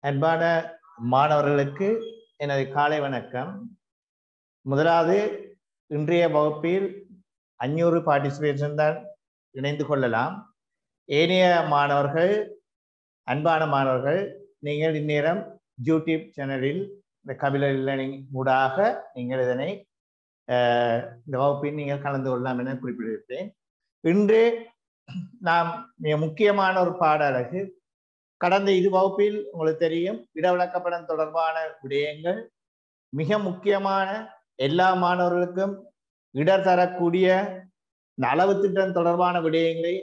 அன்பான மாணவர்களுக்கு எனது காலை வணக்கம். முதலாவது இன்றைய வகுப்பில் 500 பார்ட்டிசிபேஷன் தான் இணைந்து கொள்ளலாம். ஏனைய மாணவர்கள், அன்பான மாணவர்கள், நீங்கள் இந்நேரம் யூடியூப் சேனலில் இந்த கபிலர் லேர்னிங் ஊடாக நீங்கள் இதனை இந்த வகுப்பில் நீங்கள் கலந்து கொள்ளலாம் என குறிப்பிட்டிருக்கிறேன். இன்று நாம் மிக முக்கியமான ஒரு பாட அலகு. கடந்த இது வகுப்பில் உங்களுக்கு தெரியும், இடவிலக்கப்படம் தொடர்பான விடயங்கள் மிக முக்கியமான, எல்லா மாணவர்களுக்கும் இடர் தரக்கூடிய அளவு திட்டம் தொடர்பான விடயங்களை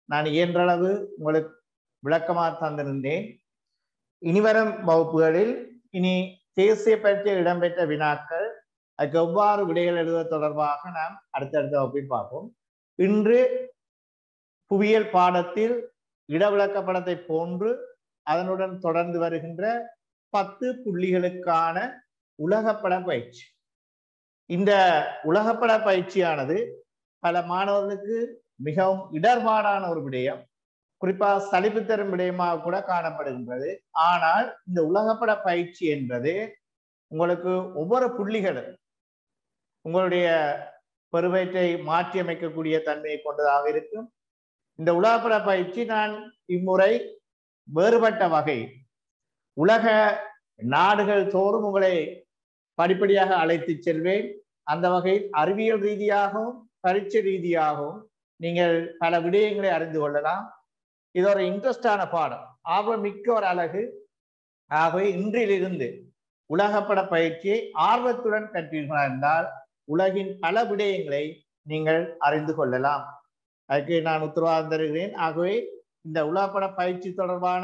நான் இயன்றளவு உங்களுக்கு விளக்கமாக தந்திருந்தேன். இனிவரும் வகுப்புகளில் இனி தேசிய பரீட்சையில் இடம்பெற்ற வினாக்கள், அதுக்கு எவ்வாறு விடைகள் எழுதுவது தொடர்பாக நாம் அடுத்தடுத்த வகுப்பில் பார்ப்போம். இன்று புவியியல் பாடத்தில் இடவிலக்கப்படத்தை போன்று அதனுடன் தொடர்ந்து வருகின்ற 10 புள்ளிகளுக்கான உலகப்பட பயிற்சி. இந்த உலகப்பட பயிற்சியானது பல மாணவர்களுக்கு மிகவும் இடர்பாடான ஒரு விடயம், குறிப்பாக சலிப்பு தரும் விடயமாக கூட காணப்படுகின்றது. ஆனால் இந்த உலகப்பட பயிற்சி என்பது உங்களுக்கு ஒவ்வொரு புள்ளிகளும் உங்களுடைய பெறுவற்றை மாற்றி அமைக்கக்கூடிய தன்மையை கொண்டதாக இருக்கும். இந்த உலகப்பட பயிற்சி நான் இம்முறை வேறுபட்ட வகை உலக நாடுகள் தோறும் உங்களை படிப்படியாக அழைத்து செல்வேன். அந்த வகையில் அறிவியல் ரீதியாகவும் பரீட்சை ரீதியாகவும் நீங்கள் பல விடயங்களை அறிந்து கொள்ளலாம். இது ஒரு இன்ட்ரெஸ்டான பாடம், ஆர்வம் மிக்க ஒரு அழகு. ஆகவே இன்றிலிருந்து உலகப்பட பயிற்சியை ஆர்வத்துடன் கற்றீர்கள் என்றால் உலகின் பல விடயங்களை நீங்கள் அறிந்து கொள்ளலாம். அதுக்கு நான் உத்தரவாதம் தருகிறேன். ஆகவே இந்த உலகப்பட பயிற்சி தொடர்பான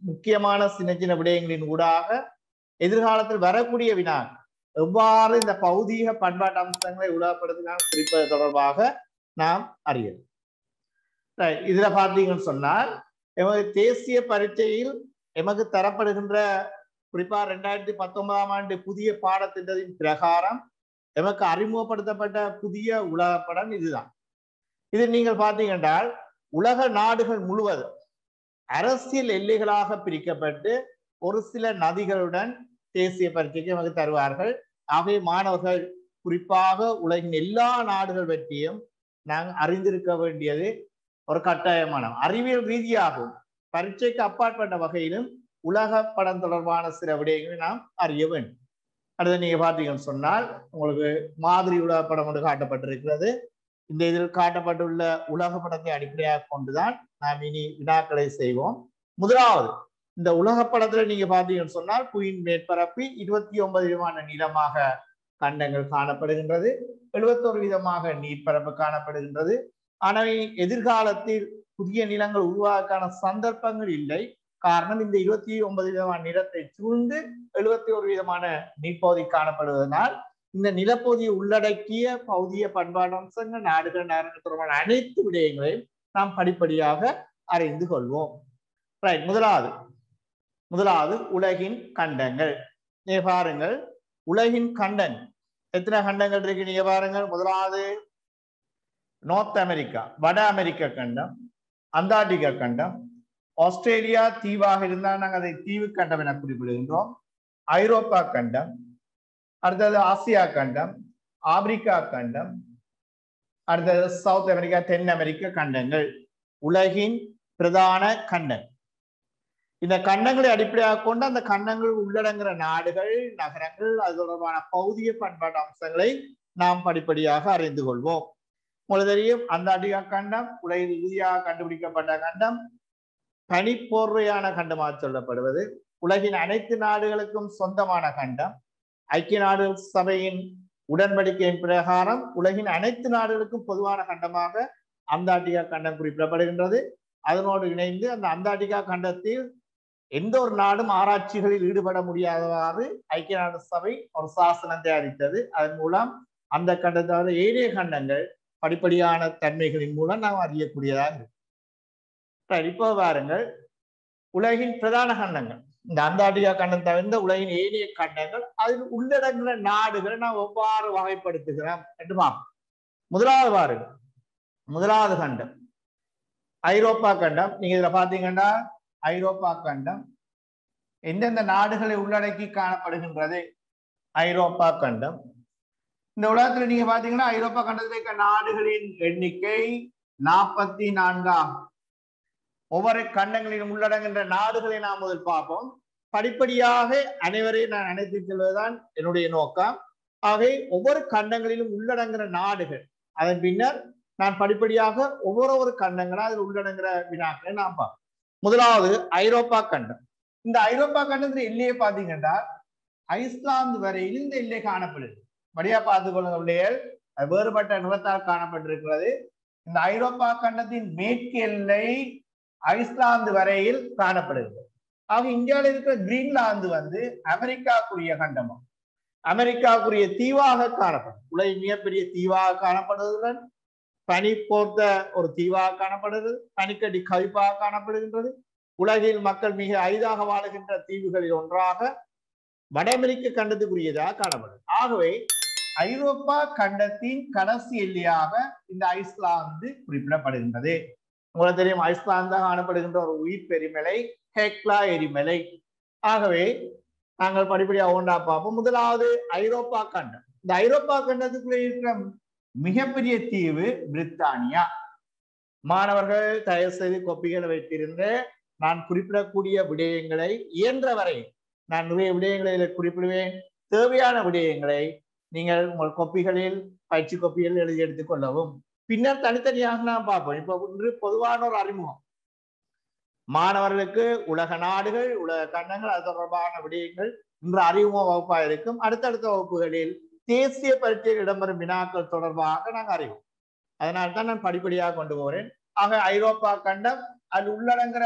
முக்கியமான சின்ன சின்ன விடயங்களின் ஊடாக எதிர்காலத்தில் வரக்கூடிய வினா எவ்வாறு இந்த பௌதீக பண்பாட்டு அம்சங்களை உலகப்படுத்தினால் குறிப்பது தொடர்பாக நாம் அறியலாம். இதுல பார்த்தீங்கன்னு சொன்னால், எமது தேசிய பரீட்சையில் எமக்கு தரப்படுகின்ற குறிப்பாக 2019ஆம் ஆண்டு புதிய பாடத்திட்டத்தின் பிரகாரம் எமக்கு அறிமுகப்படுத்தப்பட்ட புதிய உலகப்படம் இதுதான். இது நீங்கள் பார்த்தீங்க என்றால் உலக நாடுகள் முழுவதும் அரசியல் எல்லைகளாக பிரிக்கப்பட்டு ஒரு சில நதிகளுடன் தேசிய பரீட்சைக்கு நமக்கு தருவார்கள். ஆகவே மாணவர்கள் குறிப்பாக உலகின் எல்லா நாடுகள் பற்றியும் நாங்கள் அறிந்திருக்க வேண்டியது ஒரு கட்டாயமான, அறிவியல் ரீதியாகவும் பரீட்சைக்கு அப்பாற்பட்ட வகையிலும் உலக படம் தொடர்பான சில விடயங்களை நாம் அறிய வேண்டும். அடுத்து நீங்க பார்த்தீங்கன்னு சொன்னால் உங்களுக்கு மாதிரி உலக படம் ஒன்று காட்டப்பட்டிருக்கிறது. இந்த இதில் காட்டப்பட்டுள்ள உலக படத்தை அடிப்படையாக கொண்டுதான் நாம் இனி வினாக்களை செய்வோம். முதலாவது, இந்த உலக படத்துல நீங்க பார்த்தீங்கன்னு சொன்னால் புவியின் மேற்பரப்பில் 29 விதமான நிலமாக கண்டங்கள் காணப்படுகின்றது, 71 விதமாக நீர்ப்பரப்பு காணப்படுகின்றது. ஆனால் எதிர்காலத்தில் புதிய நிலங்கள் உருவாக்கான சந்தர்ப்பங்கள் இல்லை. காரணம், இந்த 29 விதமான நிலத்தை சூழ்ந்து 71 விதமான நீர்ப்பகுதி காணப்படுவதனால் இந்த நிலப்பகுதியை உள்ளடக்கிய பௌதிய பண்பாடு அம்சங்கள், நாடுகள், நகரங்கள் தொடர்பான அனைத்து விடயங்களையும் நாம் படிப்படியாக அறிந்து கொள்வோம். ரைட், முதலாவது உலகின் கண்டங்கள். நீங்க பாருங்கள், உலகின் கண்டங்கள் எத்தனை கண்டங்கள் இருக்கு நீங்க பாருங்கள். முதலாவது நார்த் அமெரிக்கா, வட அமெரிக்க கண்டம், அண்டார்டிகா கண்டம், ஆஸ்திரேலியா தீவாக இருந்தால் நாங்கள் அதை தீவு கண்டம் என குறிப்பிடுகின்றோம், ஐரோப்பா கண்டம், அடுத்தது ஆசியா கண்டம், ஆப்பிரிக்கா கண்டம், அடுத்தது சவுத் அமெரிக்கா, தென் அமெரிக்க கண்டங்கள் உலகின் பிரதான கண்டம். இந்த கண்டங்களை அடிப்படையாக கொண்டு அந்த கண்டங்கள் உள்ளடங்குகிற நாடுகள், நகரங்கள், அது தொடர்பான பௌதிய பண்பாட்டு அம்சங்களை நாம் படிப்படியாக அறிந்து கொள்வோம். உங்களுக்கு தெரியும், அண்டார்டிகா கண்டம் உலகில் இறுதியாக கண்டுபிடிக்கப்பட்ட கண்டம், பனிப்போர்வையான கண்டமாக சொல்லப்படுவது, உலகின் அனைத்து நாடுகளுக்கும் சொந்தமான கண்டம். ஐக்கிய நாடுகள் சபையின் உடன்படிக்கையின் பிரகாரம் உலகின் அனைத்து நாடுகளுக்கும் பொதுவான கண்டமாக அண்டார்டிகா கண்டம் குறிப்பிடப்படுகின்றது. அதனோடு இணைந்து அந்த அண்டார்டிகா கண்டத்தில் எந்த ஒரு நாடும் ஆராய்ச்சிகளில் ஈடுபட முடியாதவாறு ஐக்கிய நாடு சபை ஒரு சாசனம் தயாரித்தது. அதன் மூலம் அந்த கண்டத்தோட ஏனைய கண்டங்கள் படிப்படியான தன்மைகளின் மூலம் நாம் அறியக்கூடியதாக இருக்கு. இப்போ பாருங்கள், உலகின் பிரதான கண்டங்கள், இந்த அண்டார்டிகா கண்டம் தவிர்ந்த உலகின் ஏனைய கண்டங்கள், அதில் உள்ளடங்குகிற நாடுகளை நாம் எவ்வாறு வகைப்படுத்துகிறோம் என்று பார்ப்போம். முதலாவது பாருங்கள், முதலாவது கண்டம் ஐரோப்பா கண்டம். நீங்க இதுல பாத்தீங்கன்னா ஐரோப்பா கண்டம் எந்தெந்த நாடுகளை உள்ளடக்கி காணப்படுகின்றது? ஐரோப்பா கண்டம். இந்த உலகத்துல நீங்க பாத்தீங்கன்னா ஐரோப்பா கண்டத்தில் இருக்க நாடுகளின் எண்ணிக்கை 44 ஆகும். ஒவ்வொரு கண்டங்களிலும் உள்ளடங்குகின்ற நாடுகளை நாம் முதல் பார்ப்போம். படிப்படியாக அனைவரையும் நான் அழைத்து செல்வதுதான் என்னுடைய நோக்கம். ஆகவே ஒவ்வொரு கண்டங்களிலும் உள்ளடங்குகிற நாடுகள், அதன் பின்னர் நான் படிப்படியாக ஒவ்வொரு கண்டங்களா அதில் உள்ளடங்குகிற வினாக்களை நாம் பார்ப்போம். முதலாவது ஐரோப்பா கண்டம். இந்த ஐரோப்பா கண்டத்தில் எல்லையை பார்த்தீங்கன்னா ஐஸ்லாந்து வரையில் இந்த எல்லை காணப்படுது. வழியா பார்த்துக் கொள்ளுங்க, வேறுபட்ட நிறத்தால் காணப்பட்டிருக்கிறது. இந்த ஐரோப்பா கண்டத்தின் மேற்கு எல்லை ஐஸ்லாந்து வரையில் காணப்படுகிறது. ஆக இந்தியாவில் இருக்கிற கிரீன்லாந்து அமெரிக்காவுக்குரிய கண்டமா, அமெரிக்காவுக்குரிய தீவாக காணப்படும். உலகின் மிகப்பெரிய தீவாக காணப்படுவதுடன் பனி போர்த்த ஒரு தீவாக காணப்படுகிறது. பனிக்கடி கவிப்பாக காணப்படுகின்றது. உலகில் மக்கள் மிக அரிதாக வாழுகின்ற தீவுகளில் ஒன்றாக வட அமெரிக்க கண்டத்துக்குரியதாக காணப்படுது. ஆகவே ஐரோப்பா கண்டத்தின் கடைசி எல்லையாக இந்த ஐஸ்லாந்து குறிப்பிடப்படுகின்றது. உங்களுக்கு தெரியும், ஐஸ்லாந்து காணப்படுகின்ற ஒரு உயிர் பெருமலை ஹெக்லா எரிமலை. ஆகவே நாங்கள் படிப்படியாக ஒன்றா பார்ப்போம். முதலாவது ஐரோப்பா கண்டம். இந்த ஐரோப்பா கண்டத்துக்குள்ளே இருக்கிற மிகப்பெரிய தீவு பிரித்தானியா. மாணவர்கள் தயவு செய்து கொப்பிகளை வைத்திருந்து நான் குறிப்பிடக்கூடிய விடயங்களை இயன்ற வரை நான் நிறைய விடயங்களை குறிப்பிடுவேன். தேவையான விடயங்களை நீங்கள் உங்கள் கொப்பிகளில் பயிற்சி கொப்பிகளில் எழுதி எடுத்துக் கொள்ளவும். பின்னர் தனித்தனியாக நாம் பார்ப்போம். இப்போ இன்று பொதுவான ஒரு அறிமுகம், மாணவர்களுக்கு உலக நாடுகள், உலக கண்டங்கள், அது தொடர்பான விடயங்கள் இன்று அறிமுக வகுப்பாக இருக்கும். அடுத்தடுத்த வகுப்புகளில் தேசிய பரீட்சையில் இடம்பெறும் வினாக்கள் தொடர்பாக நாங்கள் அறிவோம். அதனால்தான் நான் படிப்படியாக கொண்டு போகிறேன். ஆக ஐரோப்பா கண்டம், அது உள்ளடங்குற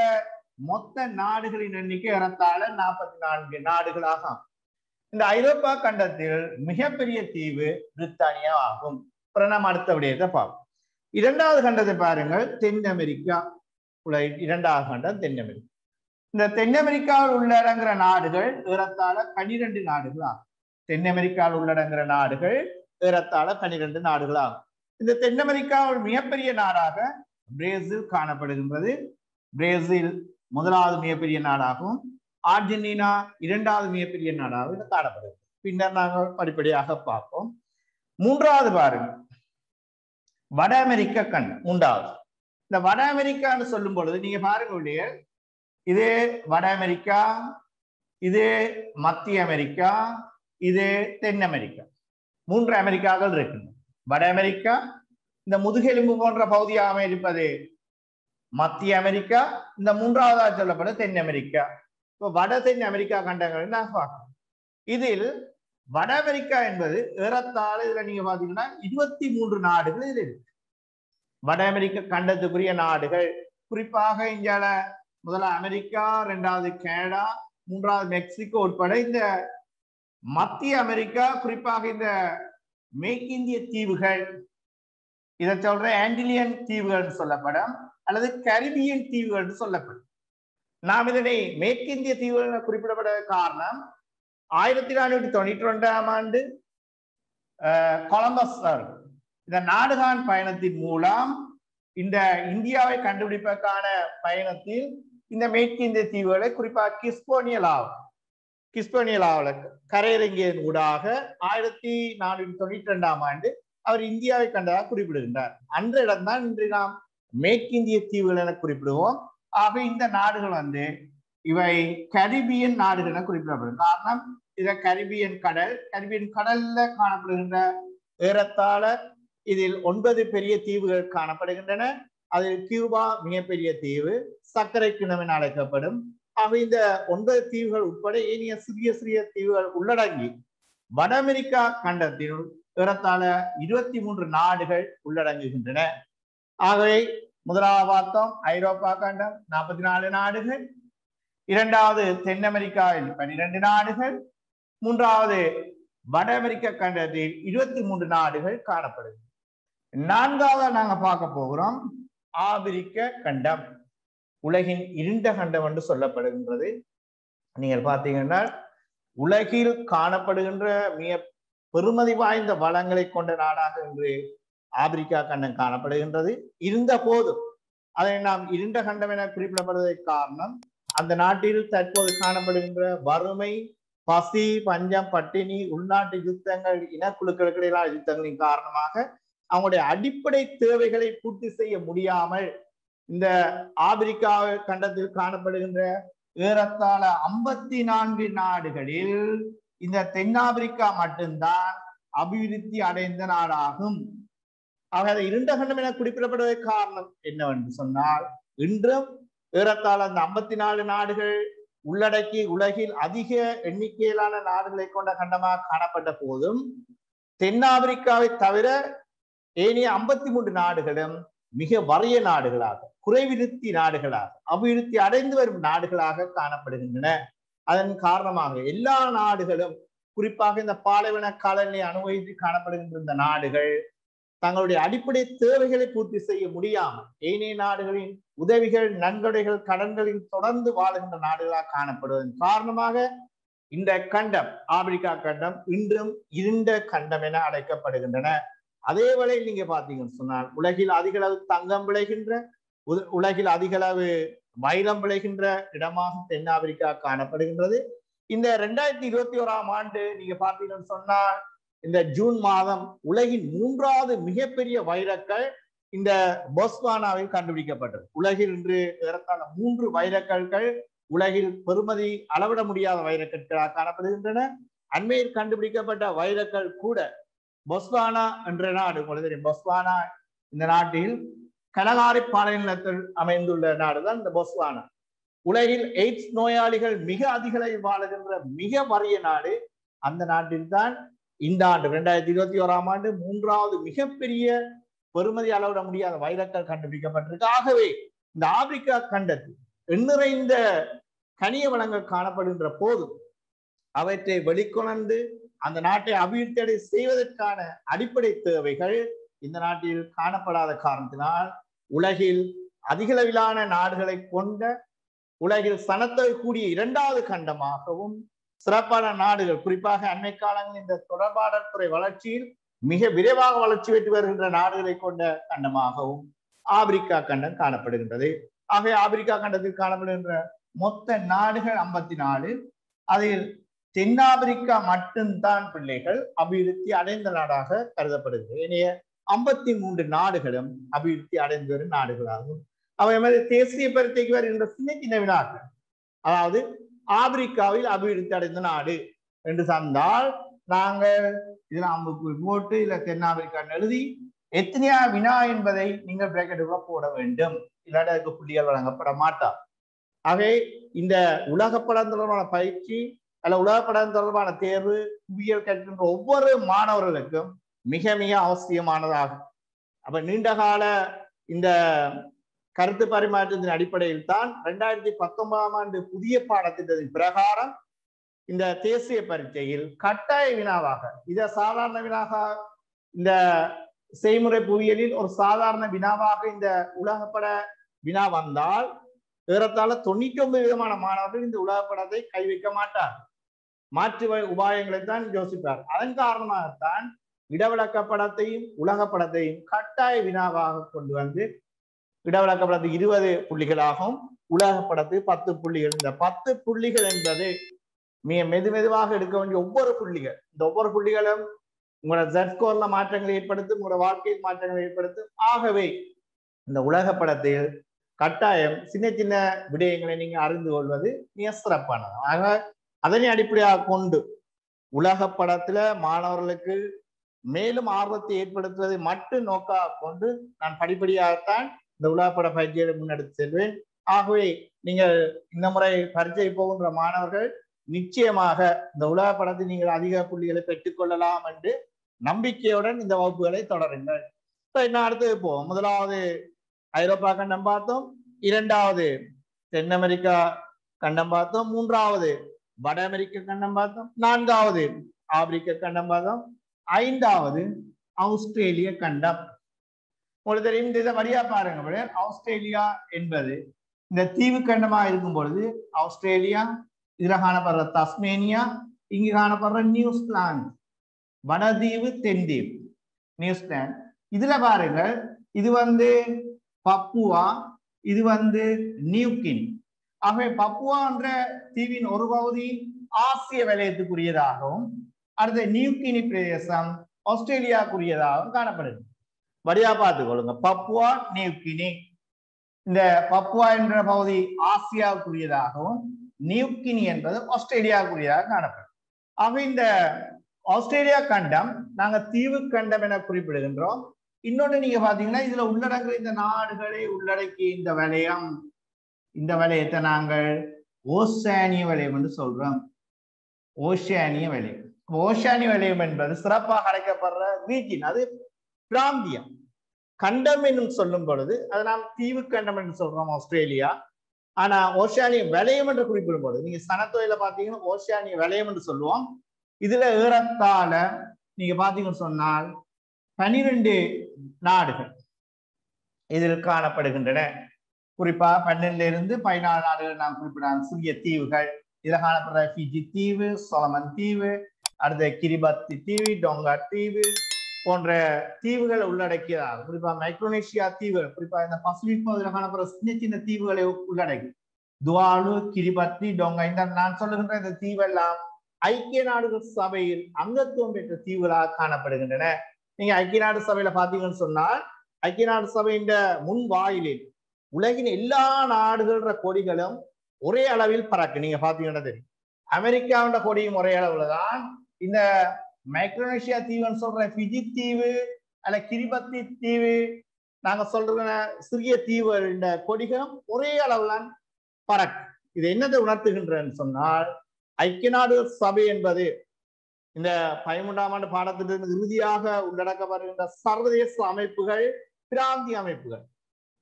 மொத்த நாடுகளின் எண்ணிக்கை ஏறத்தாழ 44 நாடுகளாக. இந்த ஐரோப்பா கண்டத்தில் மிகப்பெரிய தீவு பிரித்தானியா ஆகும். அப்புறம் நாம் அடுத்த விடயத்தை பார்ப்போம். இரண்டாவது கண்டத்தை பாருங்கள், தென் அமெரிக்கா. இரண்டாவது கண்டம் தென் அமெரிக்கா. இந்த தென் அமெரிக்காவில் உள்ளடங்குற நாடுகள் ஏறத்தாழ 12 நாடுகள் ஆகும். தென் அமெரிக்காவில் உள்ளடங்குற நாடுகள் ஏறத்தாழ 12 நாடுகள் ஆகும். இந்த தென் அமெரிக்காவில் மிகப்பெரிய நாடாக பிரேசில் காணப்படுகின்றது. பிரேசில் முதலாவது மிகப்பெரிய நாடாகும். அர்ஜென்டினா இரண்டாவது மிகப்பெரிய நாடாக இது காணப்படுகிறது. பின்னர் நாங்கள் படிப்படியாக பார்ப்போம். மூன்றாவது பாருங்க, வட அமெரிக்க கண்டம். மூன்றாவது இந்த வட அமெரிக்கான்னு சொல்லும் பொழுது நீங்க பாருங்க, இது வட அமெரிக்கா, இது மத்திய அமெரிக்கா, இது தென் அமெரிக்கா. 3 அமெரிக்காக்கள் இருக்கு. வட அமெரிக்கா, இந்த முதுகெலும்பு போன்ற பகுதியாக இருப்பது மத்திய அமெரிக்கா, இந்த மூன்றாவதாக சொல்லப்படும் தென் அமெரிக்கா. இப்போ வட தென் அமெரிக்கா கண்டங்கள் நான் பார்க்கணும். இதில் வட அமெரிக்கா என்பது ஏறத்தாழ இதுல நீங்க பாத்தீங்கன்னா 23 நாடுகள் இது இருக்கு. வட அமெரிக்க கண்டத்துக்குரிய நாடுகள் குறிப்பாக இந்தியால முதல்ல அமெரிக்கா, இரண்டாவது கனடா, மூன்றாவது மெக்சிகோ உட்பட இந்த மத்திய அமெரிக்கா, குறிப்பாக இந்த மேற்கிந்திய தீவுகள், இதை சொல்ற ஆண்டிலியன் தீவுகள் சொல்லப்படும் அல்லது கரிபியன் தீவுகள் சொல்லப்படும். நாம் இதனை மேற்கிந்திய தீவுகள் குறிப்பிடப்பட காரணம் 1492ஆம் ஆண்டு கொலம்பஸ் இந்த நாடுகான் பயணத்தின் மூலம் இந்த இந்தியாவை கண்டுபிடிப்பதற்கான பயணத்தில் இந்த மேற்கிந்திய தீவுகளை குறிப்பாக கிஸ்போனியலாவில் கரையிறங்கியதன் ஊடாக 1492ஆம் ஆண்டு அவர் இந்தியாவை கண்டதாக குறிப்பிடுகின்றார். அன்ற இடம்தான் இன்று நாம் மேற்கிந்திய தீவுகள் என குறிப்பிடுவோம். ஆக இந்த நாடுகள் இவை கரிபியன் நாடுகள் என குறிப்பிடப்படும். காரணம், இத கரிபியன் கடல்ல காணப்படுகின்ற ஏறத்தாழ இதில் 9 பெரிய தீவுகள் காணப்படுகின்றன. அதில் கியூபா மிகப்பெரிய தீவு, சர்க்கரை கிணம் என அழைக்கப்படும். ஆக இந்த 9 தீவுகள் உட்பட ஏனைய சிறிய சிறிய தீவுகள் உள்ளடங்கி வட அமெரிக்கா கண்டத்தில் ஏறத்தாழ 23 நாடுகள் உள்ளடங்குகின்றன. ஆகவே முதலாவது பார்த்தோம் ஐரோப்பா கண்டம் 44 நாடுகள், இரண்டாவது தென் அமெரிக்காவில் 12 நாடுகள், மூன்றாவது வட அமெரிக்க கண்டத்தில் 23 நாடுகள் காணப்படுது. நான்காவது நாங்க பார்க்க போகிறோம் ஆப்பிரிக்க கண்டம். உலகின் இருண்ட கண்டம் என்று சொல்லப்படுகின்றது. நீங்கள் பார்த்தீங்கன்னா உலகில் காணப்படுகின்ற மிக பெருமதி வாய்ந்த வளங்களை கொண்ட நாடாக இன்று ஆப்பிரிக்கா கண்டம் காணப்படுகின்றது. இருந்த போதும் அதை நாம் இருண்ட கண்டம் என குறிப்பிடப்படுவதற்கு காரணம் அந்த நாட்டில் தற்போது காணப்படுகின்ற வறுமை, பசி, பஞ்சம், பட்டினி, உள்நாட்டு யுத்தங்கள், இனக்குழுக்களுக்கு இடையிலான யுத்தங்களின் காரணமாக அவங்களுடைய அடிப்படை தேவைகளை பூர்த்தி செய்ய முடியாமல் இந்த ஆப்பிரிக்கா கண்டத்தில் காணப்படுகின்ற ஏறத்தாழ 54 நாடுகளில் இந்த தென்னாப்பிரிக்கா மட்டும்தான் அபிவிருத்தி அடைந்த நாடாகும். ஆக அதை இருண்ட கண்டம் என குறிப்பிடப்படுவதற்கு காரணம் என்னவென்று சொன்னால், இன்றும் ஏறத்தாழ அந்த 54 நாடுகள் உள்ளடக்கி உலகில் அதிக எண்ணிக்கையிலான நாடுகளை கொண்ட கண்டமாக காணப்பட்ட போதும் தென்னாப்பிரிக்காவை தவிர ஏனைய 53 நாடுகளும் மிக வறிய நாடுகளாக, குறைவிருத்தி நாடுகளாக, அபிவிருத்தி அடைந்து வரும் நாடுகளாக காணப்படுகின்றன. அதன் காரணமாக எல்லா நாடுகளும், குறிப்பாக இந்த பாலைவன காலநிலை அனுபவித்து காணப்படுகின்ற இந்த நாடுகள் தங்களுடைய அடிப்படை தேவைகளை பூர்த்தி செய்ய முடியாமல் ஏனைய நாடுகளின் உதவிகள், நன்கொடைகள், கடன்களில் தொடர்ந்து வாழுகின்ற நாடுகளாக காணப்படுவதன் காரணமாக இந்த கண்டம், ஆப்பிரிக்கா கண்டம் இன்றும் இருண்ட கண்டம் என அழைக்கப்படுகின்றன. அதே வேளையில் நீங்க பாத்தீங்கன்னு சொன்னால், உலகில் அதிக அளவு தங்கம் விளைகின்ற, உலகில் அதிக அளவு வைரம் விளைகின்ற இடமாக தென்னாப்பிரிக்கா காணப்படுகின்றது. இந்த 2021ஆம் ஆண்டு நீங்க பார்த்தீங்கன்னு சொன்னால், இந்த ஜூன் மாதம் உலகின் 3வது மிகப்பெரிய வைரக்கல் இந்த பொஸ்வானாவில் கண்டுபிடிக்கப்பட்டது. உலகில் இன்று ஏறத்தாழ 3 வைரக்கற்கள் உலகில் பெறுமதி அளவிட முடியாத வைரக்கற்களாக காணப்படுகின்றன. அண்மையில் கண்டுபிடிக்கப்பட்ட வைரக்கல் கூட பொஸ்வானா என்ற நாடு, உங்களுக்கு தெரியும், பொஸ்வானா இந்த நாட்டில் கலகாரி பாலைநிலத்தில் அமைந்துள்ள நாடுதான் இந்த பொஸ்வானா. உலகில் எய்ட்ஸ் நோயாளிகள் மிக அதிக அளவில் வாழுகின்ற மிக வறிய நாடு. அந்த நாட்டில் தான் இந்த ஆண்டு 2021ஆம் ஆண்டு 3வது மிகப்பெரிய பெறுமதி அளவிட முடியாத வைரக்கல் கண்டுபிடிக்கப்பட்டிருக்கு. ஆகவே இந்த ஆப்பிரிக்கா கண்டத்தில் எண்ணிறைந்த கனிய வளங்கள் காணப்படுகின்ற போதும் அவற்றை வெளிக்கொணர்ந்து அந்த நாட்டை அபிவிருத்தி செய்வதற்கான அடிப்படை தேவைகள் இந்த நாட்டில் காணப்படாத காரணத்தினால் உலகில் அதிகளவிலான நாடுகளை கொண்ட, உலகில் சனத்தொகை கூடிய 2வது கண்டமாகவும், சிறப்பான நாடுகள், குறிப்பாக அண்மை காலங்களில் இந்த தொடர்பாடல் துறை வளர்ச்சியில் மிக விரைவாக வளர்ச்சி பெற்று வருகின்ற நாடுகளை கொண்ட கண்டமாகவும் ஆப்பிரிக்கா கண்டம் காணப்படுகின்றது. ஆகவே ஆப்பிரிக்கா கண்டத்தில் காணப்படுகின்ற மொத்த நாடுகள் 54. அதில் தென்னாப்பிரிக்கா மட்டும்தான் பிள்ளைகள் அபிவிருத்தி அடைந்த நாடாக கருதப்படுகிறது. ஏனைய 53 நாடுகளும் அபிவிருத்தி அடைந்து வரும் நாடுகளாகும். அவை எமது தேசிய பரீட்சைக்கு வருகின்ற சின்ன சின்ன வினாக்கள், அதாவது ஆப்பிரிக்காவில் அபிவிருத்தி அடைந்த நாடு என்று தந்தால் நாங்கள் இதுல அம்புக்குள் போட்டு இல்ல தென்னாப்பிரிக்கா எழுதி எத்தனையா வினா என்பதை நீங்கள் பிராக்கெட்டுக்குள்ள போட வேண்டும். இல்லாட்ட அதுக்கு புள்ளிகள் வழங்கப்பட மாட்டார். ஆகவே இந்த உலகப்படம் தொடர்பான பயிற்சி அல்ல உலகப்படம் தொடர்பான தேர்வு புவியியல் கற்கின்ற ஒவ்வொரு மாணவர்களுக்கும் மிக மிக அவசியமானதாகும். அப்ப நீண்டகால இந்த கருத்து பரிமாற்றத்தின் அடிப்படையில் தான் 2019ஆம் ஆண்டு புதிய பாடத்திட்டத்தின் பிரகாரம் இந்த தேசிய பரீட்சையில் கட்டாய வினாவாக, இத சாதாரண வினாக, இந்த செய்முறை புவியியலில் ஒரு சாதாரண வினாவாக இந்த உலகப்பட வினா வந்தால் ஏறத்தாழ 99% மாணவர்கள் இந்த உலகப்படத்தை கை வைக்க மாட்டார், மாற்று உபாயங்களை தான் யோசிப்பார். அதன் காரணமாகத்தான் இடவிளக்கப்படத்தையும் உலகப்படத்தையும் கட்டாய வினாவாக கொண்டு வந்து இடவிளக்கப்படத்துக்கு 20 புள்ளிகளாகவும் உலகப்படத்துக்கு 10 புள்ளிகள். இந்த 10 புள்ளிகள் என்பது மிக மெதுவாக எடுக்க வேண்டிய ஒவ்வொரு புள்ளிகள். இந்த ஒவ்வொரு புள்ளிகளும் உங்களோட Z-ஸ்கோர்ல மாற்றங்களை ஏற்படுத்தும், உங்களோட வாழ்க்கையில் மாற்றங்களை ஏற்படுத்தும். ஆகவே இந்த உலகப்படத்தில் கட்டாயம் சின்ன சின்ன விடயங்களை நீங்க அறிந்து கொள்வது மிக சிறப்பானது. ஆக அதனை அடிப்படையாக கொண்டு உலகப்படத்துல மாணவர்களுக்கு மேலும் ஆர்வத்தை ஏற்படுத்துவதை மட்டும் நோக்காக கொண்டு நான் படிப்படியாகத்தான் இந்த உலகப்பட பயிற்சியை முன்னெடுத்து செல்வேன். ஆகவே நீங்கள் இந்த முறை பரீட்சை போகின்ற மாணவர்கள் நிச்சயமாக இந்த உலகப்படத்தை நீங்கள் அதிக புள்ளிகளை பெற்றுக்கொள்ளலாம் என்று நம்பிக்கையுடன் இந்த வகுப்புகளை தொடருங்கள். இன்னும் அடுத்தது போவோம். முதலாவது ஐரோப்பா கண்டம் பார்த்தோம், 2வது தென் அமெரிக்கா கண்டம் பார்த்தோம், 3வது வட அமெரிக்க கண்டம் பார்த்தோம், 4வது ஆப்பிரிக்க கண்டம் பார்த்தோம், 5வது ஆஸ்திரேலிய கண்டம். உங்களுக்கு தெரியும், இந்த வழியா பாருங்க, ஆஸ்திரேலியா என்பது இந்த தீவு கண்டமா இருக்கும் பொழுது ஆஸ்திரேலியா, இதுல காணப்படுற தஸ்மேனியா, இங்கு காணப்படுற நியூசிலாந்து, வடதீவு தென்தீவு நியூசிலாந்து. இதுல பாருங்கள், இது வந்து பப்புவா, இது வந்து நியூகினி. ஆகவே பப்புவா என்ற தீவின் ஒரு பகுதி ஆசிய வலயத்துக்குரியதாகவும் அடுத்த நியூகினி பிரதேசம் ஆஸ்திரேலியாவுக்குரியதாகவும் காணப்படுது. வடிவா பார்த்துக் கொள்ளுங்க. பப்புவா நியூகினி, இந்த பப்புவா என்ற பகுதி ஆசியாவுக்குரியதாகவும் நியூகினி என்பது ஆஸ்திரேலியாவுக்குரியதாக காணப்படும். ஆக இந்த ஆஸ்திரேலியா கண்டம் நாங்க தீவு கண்டம் என குறிப்பிடுகின்றோம். இன்னொன்று நீங்க பாத்தீங்கன்னா இதுல உள்ளடங்குற இந்த நாடுகளை உள்ளடக்கிய இந்த வலயம், இந்த வலயத்தை நாங்கள் ஓசானிய வலயம் என்று சொல்றோம். ஓஷானிய வலயம். ஓஷானிய வலயம் என்பது சிறப்பாக அழைக்கப்படுற ரீஜின், அது பிராந்தியம். கண்டம் என்னும் சொல்லும் பொழுது அது நாம் தீவு கண்டம் என்று சொல்றோம் ஆஸ்திரேலியா. ஆனா ஓஷானிய வலயம் என்று குறிப்பிடும் பொழுது நீங்க சனத்தொகையில பாத்தீங்கன்னா ஓஷானிய வலயம் என்று சொல்லுவோம். இதுல ஏறத்தாழ நீங்க பாத்தீங்கன்னு சொன்னால் 12 நாடுகள் இதில் காணப்படுகின்றன. குறிப்பா 12 இருந்து 14 நாடுகள் நாம் குறிப்பிடலாம். சிறிய தீவுகள் இதுல காணப்படுற ஃபிஜி தீவு, சொலமன் தீவு, அடுத்த கிரிபத்தி தீவு, டோங்கா தீவு போன்ற தீவுகளை உள்ளடக்கியதாக. குறிப்பா மைக்ரோனேஷியா தீவுகள், குறிப்பா இந்த பசிபிக் பகுதியில் காணப்படுற சின்ன சின்ன தீவுகளை உள்ளடக்கி துவாலு, கிரிபத்தி, டோங்கா, இந்த நான் சொல்லுகின்ற இந்த தீவெல்லாம் ஐக்கிய நாடுகள் சபையில் அங்கத்துவம் பெற்ற தீவுகளாக காணப்படுகின்றன. நீங்க ஐக்கிய நாடு சபையில பாத்தீங்கன்னு சொன்னால் ஐக்கிய நாடு சபையின் முன் வாயிலில் உலகின் எல்லா நாடுகள கொடிகளும் ஒரே அளவில் பறக்கு. நீங்க பாத்தீங்கன்னா தெரியும். அமெரிக்காவோட கொடியும் ஒரே அளவுல தான். இந்த மைக்ரோனேஷியா தீவுன்னு சொல்ற ஃபிஜி தீவு அல்ல கிரிபத்தி தீவு நாங்க சொல்ற சிறிய தீவுகள் இந்த கொடிகளும் ஒரே அளவுல பறக்கு. இது என்னதை உணர்த்துகின்றன்னு சொன்னால் ஐக்கிய நாடுகள் சபை என்பது இந்த 13ஆம் ஆண்டு பாடத்திலிருந்து இறுதியாக உள்ளடக்கப்படுகின்ற சர்வதேச அமைப்புகள், பிராந்திய அமைப்புகள்,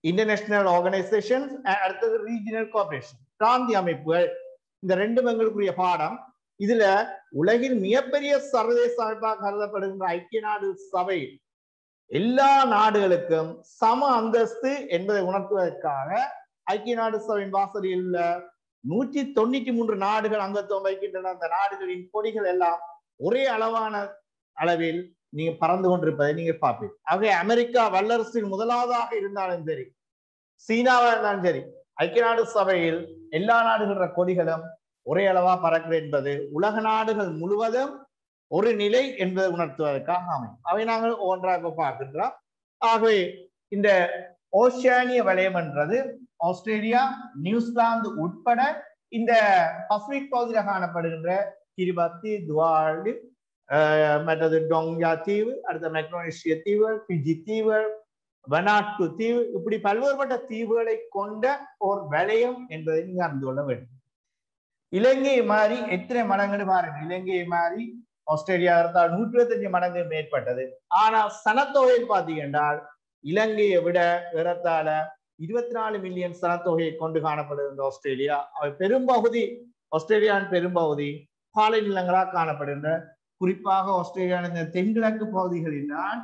இன்டர்நேஷனல் ஆர்கனைசேஷன், அடுத்தது ரீஜனல் கோஆபரேஷன், பிராந்திய அமைப்புகள். இந்த ரெண்டும் எங்களுக்குரிய பாடம். இதுல உலகின் மிகப்பெரிய சர்வதேச அமைப்பாக கருதப்படுகின்ற ஐக்கிய நாடு சபை எல்லா நாடுகளுக்கும் சம அந்தஸ்து என்பதை உணர்த்துவதற்காக ஐக்கிய நாடு சபையின் வாசலில் உள்ள 193 நாடுகள் அங்கத்துவம் வைக்கின்றன. அந்த நாடுகளின் கொடிகள் எல்லாம் ஒரே அளவான அளவில் நீங்க பறந்து கொண்டிருப்பதை நீங்க பார்ப்பீங்க. ஆகவே அமெரிக்கா வல்லரசில் முதலாவதாக இருந்தாலும் சரி, சீனாவா இருந்தாலும் சரி, ஐக்கிய நாடு சபையில் எல்லா நாடுகள கொடிகளும் ஒரே அளவா பறக்கிறது என்பது உலக நாடுகள் முழுவதும் ஒரு நிலை என்பதை உணர்த்துவதற்காக அமையும். அவை நாங்கள் ஒன்றாக பார்க்கின்றோம். ஆகவே இந்த ஓஷியானிய வலயம் என்றது ஆஸ்திரேலியா, நியூசிலாந்து உட்பட இந்த பசிபிக் பகுதியில் காணப்படுகின்ற கிரிபத்தி, துவாலு, மற்றது டோங்கா தீவு, அடுத்த மைக்ரோனேஷியா தீவுகள், பிஜி தீவுகள், வனாட்டு தீவு, இப்படி பல்வேறுபட்ட தீவுகளை கொண்ட ஒரு வலயம் என்பதை நீங்க அறிந்து கொள்ள வேண்டும். இலங்கை மாதிரி எத்தனை மடங்குன்னு பாருங்க. இலங்கை மாதிரி ஆஸ்திரேலியா இருந்தால் 125 மடங்கு மேற்பட்டது. ஆனா சனத்தொகையில் பாத்தீங்கன்னா இலங்கையை விட ஏறத்தாழ 24 மில்லியன் சனத்தொகையை கொண்டு காணப்படுகின்ற ஆஸ்திரேலியா. அவை பெரும்பகுதி ஆஸ்திரேலியாவின் பெரும்பகுதி பாலை நிலங்களாக காணப்படுகின்ற, குறிப்பாக ஆஸ்திரேலியாவின் தென்கிழக்கு பகுதிகளில் தான்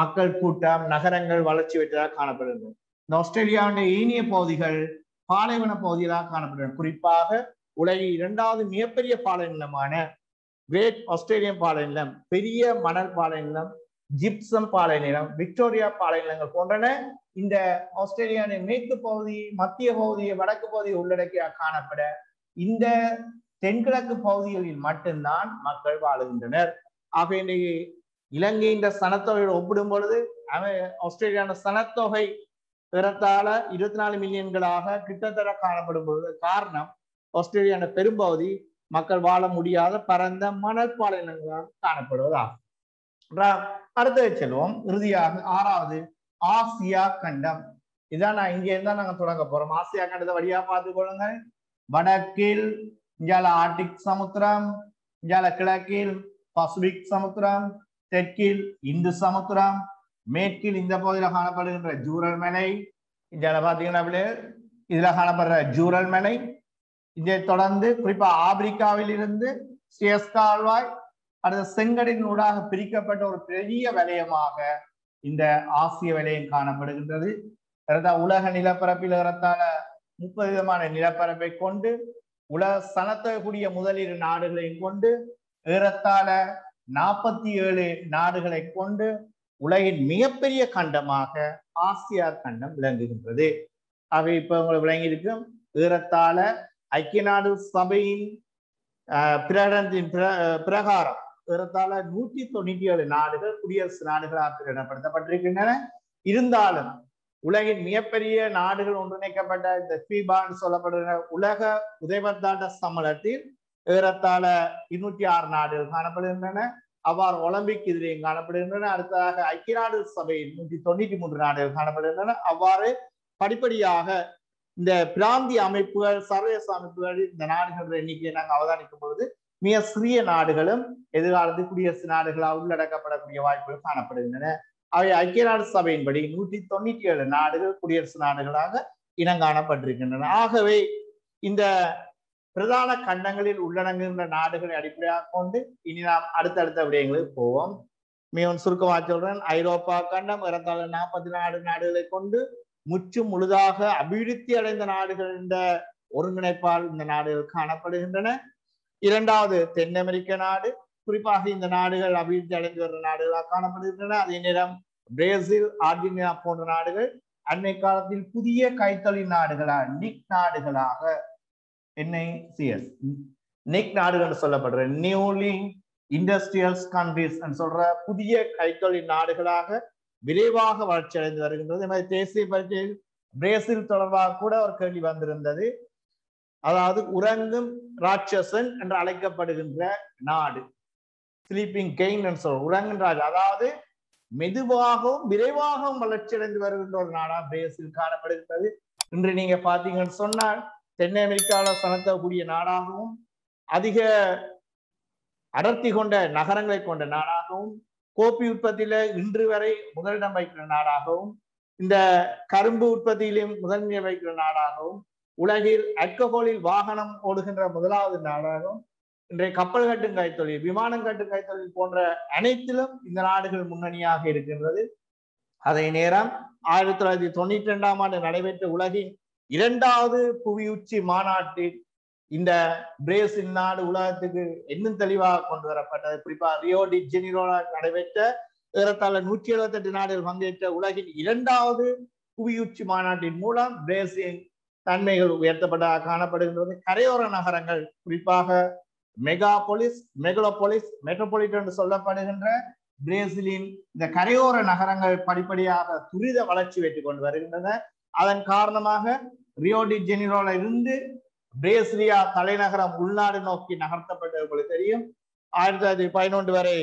மக்கள் கூட்டம், நகரங்கள் வளர்ச்சி பெற்றதாக காணப்படுகின்றன. இந்த ஆஸ்திரேலியாவின் ஏனைய பகுதிகள் பாலைவன பகுதிகளாக காணப்படுகின்றன. குறிப்பாக உலகில் 2வது மிகப்பெரிய பாலைநிலமான கிரேட் ஆஸ்திரேலியன் பாலைநிலம், பெரிய மணல் பாலைநிலம், ஜிப்சம் பாலைநிலம், விக்டோரியா பாலைநிலங்கள் போன்றன இந்த ஆஸ்திரேலியாவின் மேற்கு பகுதி, மத்திய பகுதி, வடக்கு பகுதியை உள்ளடக்கியாக காணப்பட இந்த தென்கிழக்கு பகுதிகளில் மட்டும்தான் மக்கள் வாழுகின்றனர். ஆக இன்றைக்கு இலங்கையின் சனத்தொகையோடு ஒப்பிடும் பொழுது ஆஸ்திரேலியான சனத்தொகை ஏறத்தாழ 24 மில்லியன்களாக கிட்டத்தட்ட காணப்படும் பொழுது காரணம் ஆஸ்திரேலியான பெரும்பகுதி மக்கள் வாழ முடியாத பரந்த மணல் பாலைநிலங்களாக காணப்படுவதாகும். அடுத்து செல்வோம். இறுதியாக 6வது ஆசியா கண்டம். இதான் நான் இங்க இருந்தா நாங்க தொடங்க போறோம். ஆசியா கண்டத்தை வழியா பார்த்து கொள்ளுங்க. வடக்கில் இங்கால ஆர்டிக் சமுத்திரம், இங்கால கிழக்கில் பசிபிக் சமுத்திரம், தெற்கில் இந்து சமுத்திரம், மேற்கில் இந்த பகுதியில் காணப்படுகின்ற ஜூரல் மலை, இங்கால பாத்தீங்கன்னா இதுல காணப்படுற ஜூரல் மலை, இதை தொடர்ந்து குறிப்பா ஆப்பிரிக்காவில் இருந்து சுயஸ் கால்வாய், அடுத்த செங்கடலின் ஊடாக பிரிக்கப்பட்ட ஒரு பெரிய வலயமாக இந்த ஆசிய வலயம் காணப்படுகின்றது. உலக நிலப்பரப்பில் ஏறத்தாழ 30 விதமான நிலப்பரப்பை கொண்டு, உலக சனத்தொகைக்கூடிய முதலீடு நாடுகளையும் கொண்டு, ஏறத்தாழ 47 நாடுகளை கொண்டு உலகின் மிகப்பெரிய கண்டமாக ஆசியா கண்டம் விளங்குகின்றது. ஆக இப்ப உங்களுக்கு விளங்கி இருக்கும் ஏறத்தாழ ஐக்கிய நாடு சபையின் பிரகடனத்தின் பிரகாரம் ஏறத்தாழ 197 நாடுகள் குடியரசு நாடுகளாக பிரகடனப்படுத்தப்பட்டிருக்கின்றன. இருந்தாலும் உலகின் மிகப்பெரிய நாடுகள் ஒன்றிணைக்கப்பட்ட இந்த FIBA சொல்லப்படுகிற உலக உதைபந்தாட்ட சம்மேளனத்தில் ஏறத்தாழ 206 நாடுகள் காணப்படுகின்றன. அவ்வாறு ஒலிம்பிக் இதிலையும் காணப்படுகின்றன. அடுத்ததாக ஐக்கிய நாடு சபையில் 193 நாடுகள் காணப்படுகின்றன. அவ்வாறு படிப்படியாக இந்த பிராந்திய அமைப்புகள், சர்வதேச அமைப்புகள், இந்த நாடுகள் எண்ணிக்கையை நாங்கள் அவதானிக்கும் பொழுது மிக சிறிய நாடுகளும் எதிர்காலத்தில் குடியரசு நாடுகளாக உள்ளடக்கப்படக்கூடிய வாய்ப்புகள் காணப்படுகின்றன. அவை ஐக்கிய நாடு சபையின்படி 197 நாடுகள் குடியரசு நாடுகளாக இனங்காணப்பட்டிருக்கின்றன. ஆகவே இந்த பிரதான கண்டங்களில் உள்ளடங்குகின்ற நாடுகளை அடிப்படையாக கொண்டு இனி நாம் அடுத்தடுத்த விடயங்களுக்கு போவோம். மிகவும் சுருக்கமாக சொல்றேன். ஐரோப்பா கண்டம் ஏறத்தாழ 44 நாடுகளை கொண்டு முற்று முழுதாக அபிவிருத்தி அடைந்த நாடுகள் என்ற ஒருங்கிணைப்பால் இந்த நாடுகள் காணப்படுகின்றன. இரண்டாவது தென் அமெரிக்க நாடு, குறிப்பாக இந்த நாடுகள் அபிவிருத்தி அடைந்து வருகிற நாடுகளாக காணப்படுகின்றன. அதே நேரம் பிரேசில், அர்ஜென்டினா போன்ற நாடுகள் அண்மை காலத்தில் புதிய கைத்தொழில் நாடுகளாக நிக் நாடுகளாக நிக் நாடுகள் சொல்லப்படுற நியூலி இண்டஸ்ட்ரியல் கண்ட்ரீஸ் சொல்ற புதிய கைத்தொழில் நாடுகளாக விரைவாக வளர்ச்சி அடைந்து வருகின்றது. தேசிய பரீட்சையில் பிரேசில் தொடர்பாக கூட ஒரு கேள்வி வந்திருந்தது. அதாவது உறங்கும் ராட்சசன் என்று அழைக்கப்படுகின்ற நாடு, ஸ்லீப்பிங் கெயின் சொல்ற உறங்கும் ராஜா, அதாவது மெதுவாகவும் விரைவாகவும் வளர்ச்சி அடைந்து வருகின்ற ஒரு நாடா பிரேசில் காணப்படுகின்றது. இன்று நீங்க பாத்தீங்கன்னு சொன்னால் தென் அமெரிக்காவில் சனத்தக்கூடிய நாடாகவும் அதிக அடர்த்தி கொண்ட நகரங்களை கொண்ட நாடாகவும் கோப்பி உற்பத்தியில இன்று வரை முதலிடம் வைக்கிற நாடாகவும் இந்த கரும்பு உற்பத்தியிலும் முதன்மையை வைக்கிற நாடாகவும் உலகில் அல்கஹாலில் வாகனம் ஓடுகின்ற முதலாவது நாடாகவும் இன்றைய கப்பல் கட்டும் கைத்தொழில், விமானம் கட்டும் கைத்தொழில் போன்ற அனைத்திலும் இந்த நாடுகள் முன்னணியாக இருக்கின்றது. அதே நேரம் 1992ஆம் ஆண்டு நடைபெற்ற உலகின் 2வது புவி உச்சி மாநாட்டில் இந்த பிரேசில் நாடு உலகத்துக்கு இன்னும் தெளிவாக கொண்டு வரப்பட்டது. குறிப்பாக ரியோ டி ஜெனிரோல நடைபெற்ற ஏறத்தாழ 178 நாடுகள் பங்கேற்ற உலகின் 2வது புவி உச்சி மாநாட்டின் மூலம் பிரேசில் தன்மைகள் உயர்த்தப்பட்டதாக காணப்படுகின்றது. கரையோர நகரங்கள், குறிப்பாக மெட்ரோபாலிட்டன் என்று சொல்லப்படுகின்ற பிரேசிலின் இந்த கரையோர நகரங்கள் படிப்படியாக துரித வளர்ச்சி பெற்றுக் கொண்டு வருகின்றன. அதன் காரணமாக ரியோ டி ஜெனிரோல இருந்து பிரேசிலியா தலைநகரம் உள்நாடு நோக்கி நகர்த்தப்பட்டது உங்களுக்கு தெரியும். 1911 வரை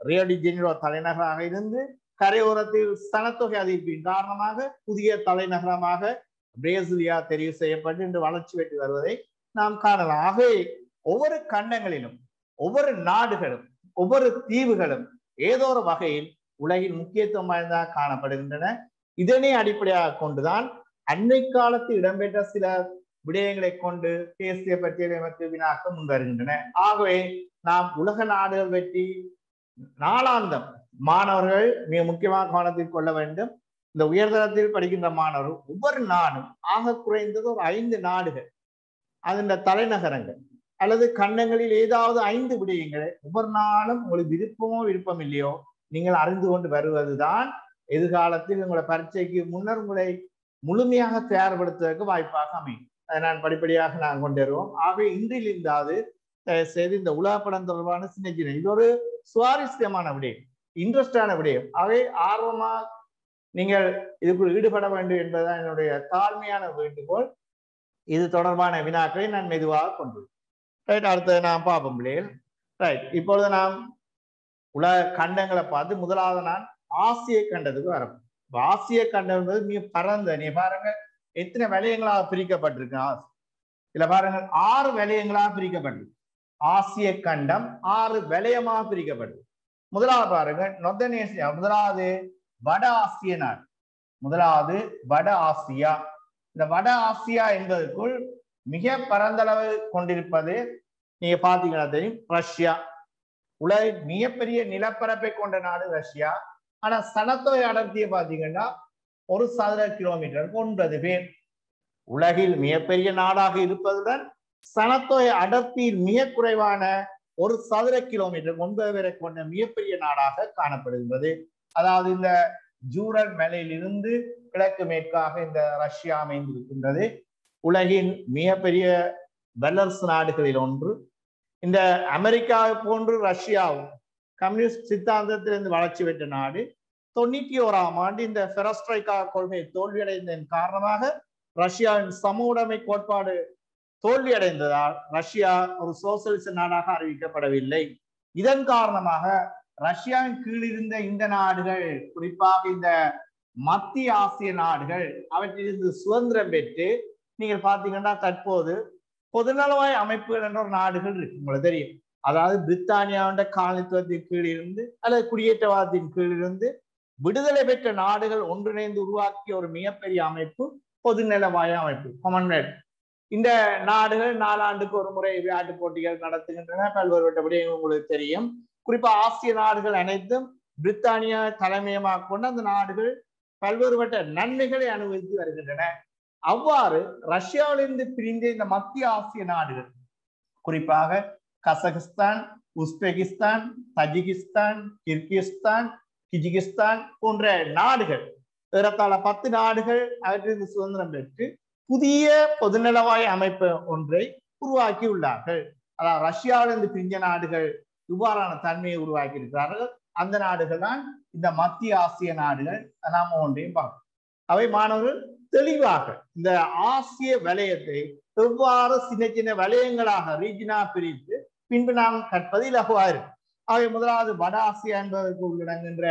ரியோ டி ஜெனிரோ தலைநகராக இருந்து கரையோரத்தில் சனத்தொகை அதிகரிப்பின் காரணமாக புதிய தலைநகரமாக பிரேசிலியா தெரிவு செய்யப்பட்டு இன்று வளர்ச்சி பெற்று வருவதை நாம் காணலாம். ஆகவே ஒவ்வொரு கண்டங்களிலும் ஒவ்வொரு நாடுகளும் ஒவ்வொரு தீவுகளும் ஏதோ ஒரு வகையில் உலகின் முக்கியத்துவம் வாய்ந்ததாக காணப்படுகின்றன. இதனை அடிப்படையாக கொண்டுதான் அன்னை காலத்தில் இடம்பெற்ற சில விடயங்களை கொண்டு தேசிய பட்டியலமைப்பு வினாக்க முன் வருகின்றன. ஆகவே நாம் உலக நாடுகள் பற்றி நாளாந்தம் மாணவர்கள் மிக முக்கியமாக கவனத்தில் கொள்ள வேண்டும். இந்த உயர்தரத்தில் படிக்கின்ற மாணவர்கள் ஒவ்வொரு நாடும் ஆக குறைந்தது ஒரு 5 நாடுகள், அதன் தலைநகரங்கள் அல்லது கண்டங்களில் ஏதாவது 5 விடயங்களை ஒவ்வொரு நாளும் உங்களுக்கு விருப்பமோ விருப்பம் இல்லையோ நீங்கள் அறிந்து கொண்டு வருவதுதான் எதிர்காலத்தில் உங்களை பரீட்சைக்கு முன்னர் உங்களை முழுமையாக தயார்படுத்துவதற்கு வாய்ப்பாக அமையும். அதை நான் படிப்படியாக நான் கொண்டு வருவோம். ஆகவே இன்றில் இருந்தாது செய்து இந்த உலகப்படம் தொடர்பான சின்ன சின்ன இது ஒரு சுவாரஸ்யமான விடயம், இன்ட்ரெஸ்டான விடயம். ஆகவே ஆர்வமா நீங்கள் இதுக்குள் ஈடுபட வேண்டும் என்பதுதான் என்னுடைய தாழ்மையான வேண்டுகோள். இது தொடர்பான வினாக்களை நான் மெதுவாக கொண்டு ரைட். அடுத்தது நாம் பார்ப்போம் பிள்ளைகள். ரைட், இப்பொழுது நாம் உலக கண்டங்களை பார்த்து முதலாவது நான் ஆசிய கண்டத்துக்கு வரோம். ஆசிய கண்டம் என்பது மிக பரந்த, நீ பாருங்க எத்தனை வலயங்களாக பிரிக்கப்பட்டிருக்கு. இதுல பாருங்க 6 வலயங்களாக பிரிக்கப்பட்டிருக்கு. ஆசிய கண்டம் 6 வலயமாக பிரிக்கப்பட்டிருக்கு. முதலாவது பாருங்க நொர்தன் ஏசியா, முதலாவது வட ஆசிய நாடு, முதலாவது வட ஆசியா. இந்த வட ஆசியா என்பதற்குள் மிக பரந்தளவு கொண்டிருப்பது நீங்க பாத்தீங்கன்னா தெரியும் ரஷ்யா. உலகின் மிகப்பெரிய நிலப்பரப்பை கொண்ட நாடு ரஷ்யா. ஆனா சனத்தொகை அடர்த்தியை பாத்தீங்கன்னா 1 சதுர கிலோமீட்டருக்கு 9 பேர். உலகில் மிகப்பெரிய நாடாக இருப்பதுடன் சனத்தொகை அடர்த்தியில் மிக குறைவான 1 சதுர கிலோமீட்டர் 9 பேரை கொண்ட மிகப்பெரிய நாடாக காணப்படுகின்றது. அதாவது இந்த ஜூரல் மலையிலிருந்து கிழக்கு மேற்காக இந்த ரஷ்யா அமைந்திருக்கின்றது. உலகின் மிகப்பெரிய வல்லரசு நாடுகளில் ஒன்று. இந்த அமெரிக்காவை போன்று ரஷ்யாவும் கம்யூனிஸ்ட் சித்தாந்தத்திலிருந்து வளர்ச்சி பெற்ற நாடு. 91ஆம் ஆண்டு இந்த பெரஸ்ட்ரைக்கா கொள்கை தோல்வியடைந்ததன் காரணமாக ரஷ்யாவின் சமூடமை கோட்பாடு தோல்வியடைந்ததால் ரஷ்யா ஒரு சோசியலிச நாடாக அறிவிக்கப்படவில்லை. இதன் காரணமாக ரஷ்யாவின் கீழ் இருந்த இந்த நாடுகள், குறிப்பாக இந்த மத்திய ஆசிய நாடுகள், அவற்றிலிருந்து சுதந்திரம் பெற்று நீங்கள் பார்த்தீங்கன்னா தற்போது பொதுநலவாய அமைப்புகள் என்ற ஒரு நாடுகள் இருக்கு, உங்களுக்கு தெரியும். அதாவது பிரித்தானியாவோட காலனித்துவத்தின் கீழ் இருந்து அல்லது குடியேற்றவாதத்தின் கீழ் இருந்து விடுதலை பெற்ற நாடுகள் ஒன்றிணைந்து உருவாக்கிய ஒரு மிகப்பெரிய அமைப்பு பொதுநலவாய அமைப்பு, காமன்வெல்த். இந்த நாடுகள் 4 ஆண்டுக்கு ஒரு முறை விளையாட்டு போட்டிகள் நடத்துகின்றன. பல்வேறு விடயங்கள் உங்களுக்கு தெரியும். குறிப்பா ஆசிய நாடுகள் அனைத்தும் பிரித்தானியா தலைமையமாக கொண்டு அந்த நாடுகள் பல்வேறுபட்ட நன்மைகளை அனுபவித்து வருகின்றன. அவ்வாறு ரஷ்யாவிலிருந்து பிரிந்த இந்த மத்திய ஆசிய நாடுகள், குறிப்பாக கசகஸ்தான், உஸ்பெகிஸ்தான், தஜிகிஸ்தான், கிர்கிஸ்தான், கிஜிகிஸ்தான் போன்ற நாடுகள், ஏறத்தாழ 10 நாடுகள் அவற்றிலிருந்து சுதந்திரம் பெற்று புதிய பொதுநலவாய அமைப்பு ஒன்றை உருவாக்கி உள்ளார்கள். அதாவது ரஷ்யாவிலிருந்து பிரிஞ்ச நாடுகள் இவ்வாறான தன்மையை உருவாக்கி இருக்கிறார்கள். அந்த நாடுகள் தான் இந்த மத்திய ஆசிய நாடுகள். நாம ஒன்றையும் பார்க்கணும். அவை மாணவர்கள் தெளிவாக இந்த ஆசிய வலயத்தை எவ்வாறு சின்ன சின்ன வலயங்களாக ரீஜனா பிரித்து பின்பு நாம் கற்பது இலகுவாயிரு. அவை முதலாவது வட ஆசியா என்பதற்கு உள்ளடங்குகின்ற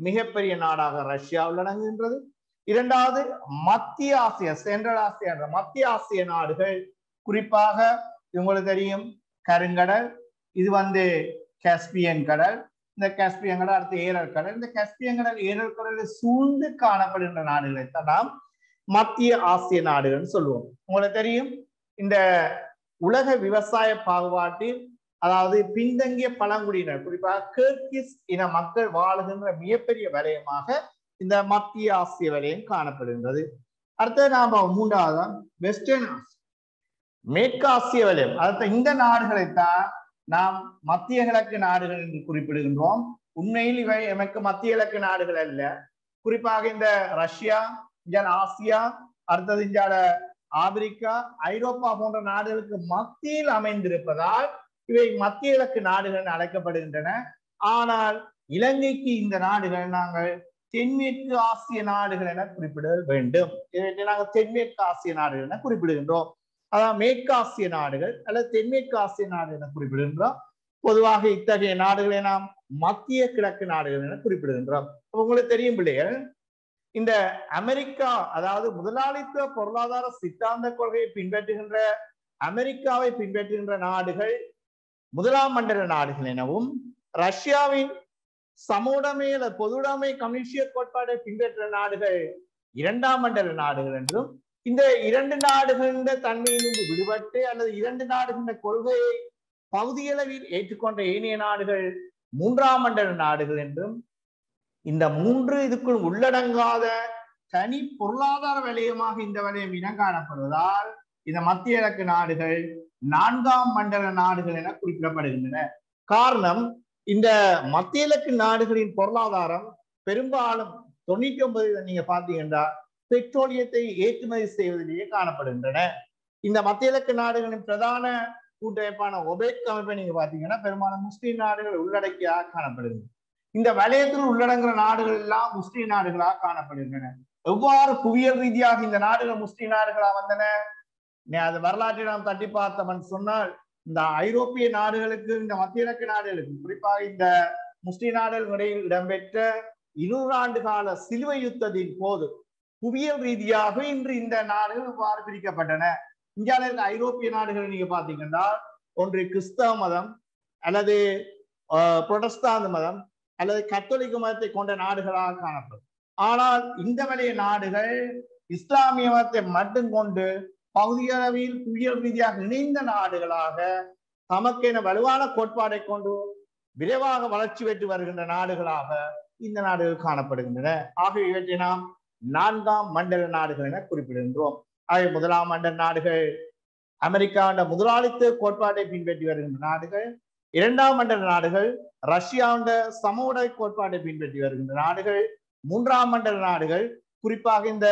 மிகப்பெரிய நாடாக ரஷ்யா உள்ளடங்குகின்றது. இரண்டாவது மத்திய ஆசியா, சென்ட்ரல் ஆசியா என்ற மத்திய ஆசிய நாடுகள், குறிப்பாக உங்களுக்கு தெரியும் கருங்கடல், இது காஸ்பியன் கடல், இந்த காஸ்பியன் கடல் அடுத்து ஏரல் கடல், இந்த காஸ்பியன் கடல் ஏரல் கடலில் சூழ்ந்து காணப்படுகின்ற நாடுகளை தான் நாம் மத்திய ஆசிய நாடுகள் சொல்லுவோம். உங்களுக்கு தெரியும் இந்த உலக விவசாய பாகுபாட்டில், அதாவது பின்தங்கிய பழங்குடியினர், குறிப்பாக கிர்கிஸ் இன மக்கள் வாழுகின்ற மிகப்பெரிய வலயமாக இந்த மத்திய ஆசிய வலயம் காணப்படுகின்றது. அடுத்தது நாம மூன்றாவது வெஸ்டர்ன் ஆசியா, மேற்காசிய வலயம். அடுத்த இந்த நாடுகளைத்தான் நாம் மத்திய கிழக்கு நாடுகள் என்று குறிப்பிடுகின்றோம். உண்மையில் இவை எமக்கு மத்திய கிழக்கு நாடுகள் அல்ல. குறிப்பாக இந்த ரஷ்யா, ஆசியா, அடுத்தது இந்தியால ஆப்பிரிக்கா, ஐரோப்பா போன்ற நாடுகளுக்கு மத்தியில் அமைந்திருப்பதால் இவை மத்திய கிழக்கு நாடுகள் அழைக்கப்படுகின்றன. ஆனால் இலங்கைக்கு இந்த நாடுகள் நாங்கள் தென்மேற்கு ஆசிய நாடுகள் என குறிப்பிட வேண்டும். இதை நாங்கள் தென்மேற்கு ஆசிய நாடுகள் என குறிப்பிடுகின்றோம். அதாவது மேற்காசிய நாடுகள் அல்லது தென்மேற்கு ஆசிய நாடு என குறிப்பிடுகின்றோம். பொதுவாக இத்தகைய நாடுகளை நாம் மத்திய கிழக்கு நாடுகள் என குறிப்பிடுகின்றோம். உங்களுக்கு தெரியும் பிள்ளைகள், இந்த அமெரிக்கா, அதாவது முதலாளித்துவ பொருளாதார சித்தாந்த கொள்கையை பின்பற்றுகின்ற அமெரிக்காவை பின்பற்றுகின்ற நாடுகள் முதலாம் மண்டல நாடுகள் எனவும், ரஷ்யாவின் சமூடமை அல்லது பொதுவுடைமை கம்யூனிஸ்டிய கோட்பாட்டை பின்பற்ற நாடுகள் 2ஆம் மண்டல நாடுகள் என்றும், இந்த 2 நாடுகளின் தன்மையிலிருந்து விடுபட்டு அல்லது 2 நாடுகளின் கொள்கையை பகுதியளவில் ஏற்றுக்கொண்ட ஏனைய நாடுகள் 3ஆம் மண்டல நாடுகள் என்றும், இந்த 3 இதுக்குள் உள்ளடங்காத தனி பொருளாதார வலயமாக இந்த வலயம் இனம் காணப்படுவதால் இந்த மத்திய கிழக்கு நாடுகள் 4ஆம் மண்டல நாடுகள் என குறிப்பிடப்படுகின்றன. காரணம், இந்த மத்திய கிழக்கு நாடுகளின் பொருளாதாரம் பெரும்பாலும் 99 நீங்க பாத்தீங்கன்னா பெட்ரோலியத்தை ஏற்றுமதி செய்வதிலேயே காணப்படுகின்றன. இந்த மத்திய கிழக்கு நாடுகளின் பிரதான கூட்டமைப்பான ஒபேக் அமைப்பை நீங்க பாத்தீங்கன்னா பெரும்பாலும் முஸ்லிம் நாடுகள் உள்ளடக்கியாக காணப்படுகிறது. இந்த வலயத்தில் உள்ளடங்குற நாடுகள் எல்லாம் முஸ்லிம் நாடுகளாக காணப்படுகின்றன. எவ்வாறு புவியியல் ரீதியாக இந்த நாடுகள் முஸ்லிம் நாடுகளாக வந்தன? அது வரலாற்றை நாம் தட்டி பார்த்தோம்னு சொன்னால், இந்த ஐரோப்பிய நாடுகளுக்கு இந்த மத்திய கிழக்கு நாடுகளுக்கு, குறிப்பாக இந்த முஸ்லிம் நாடுகள் இடையில் இடம்பெற்ற 200 ஆண்டு கால சிலுவை யுத்தத்தின் போது புவியியல் ரீதியாக இன்று இந்த நாடுகள் இவ்வாறு பிரிக்கப்பட்டன. இந்தியாவில் இருக்க ஐரோப்பிய நாடுகளை நீங்க பாத்தீங்கன்னா ஒன்று கிறிஸ்தவ மதம் அல்லது புரொட்டஸ்டாந்து மதம் அல்லது கத்தோலிக்க மதத்தை கொண்ட நாடுகளாக காணப்படும். ஆனால் இந்த வலைய நாடுகள் இஸ்லாமிய மதத்தை மட்டும் கொண்டு பகுதியளவில் புவியியல் ரீதியாக இணைந்த நாடுகளாக தமக்கென வலுவான கோட்பாடை கொண்டு விரைவாக வளர்ச்சி பெற்று வருகின்ற நாடுகளாக இந்த நாடுகள் காணப்படுகின்றன. ஆகவே இவற்றை நாம் 4ஆம் மண்டல நாடுகள் என குறிப்பிடுகின்றோம். ஆகவே முதலாம் மண்டல நாடுகள் அமெரிக்காவின் முதலாளித்துவ கோட்பாட்டை பின்பற்றி வருகின்ற நாடுகள், 2ஆம் மண்டல நாடுகள் ரஷ்யாவின் சமூக கோட்பாட்டை பின்பற்றி வருகின்ற நாடுகள், 3ஆம் மண்டல நாடுகள் குறிப்பாக இந்த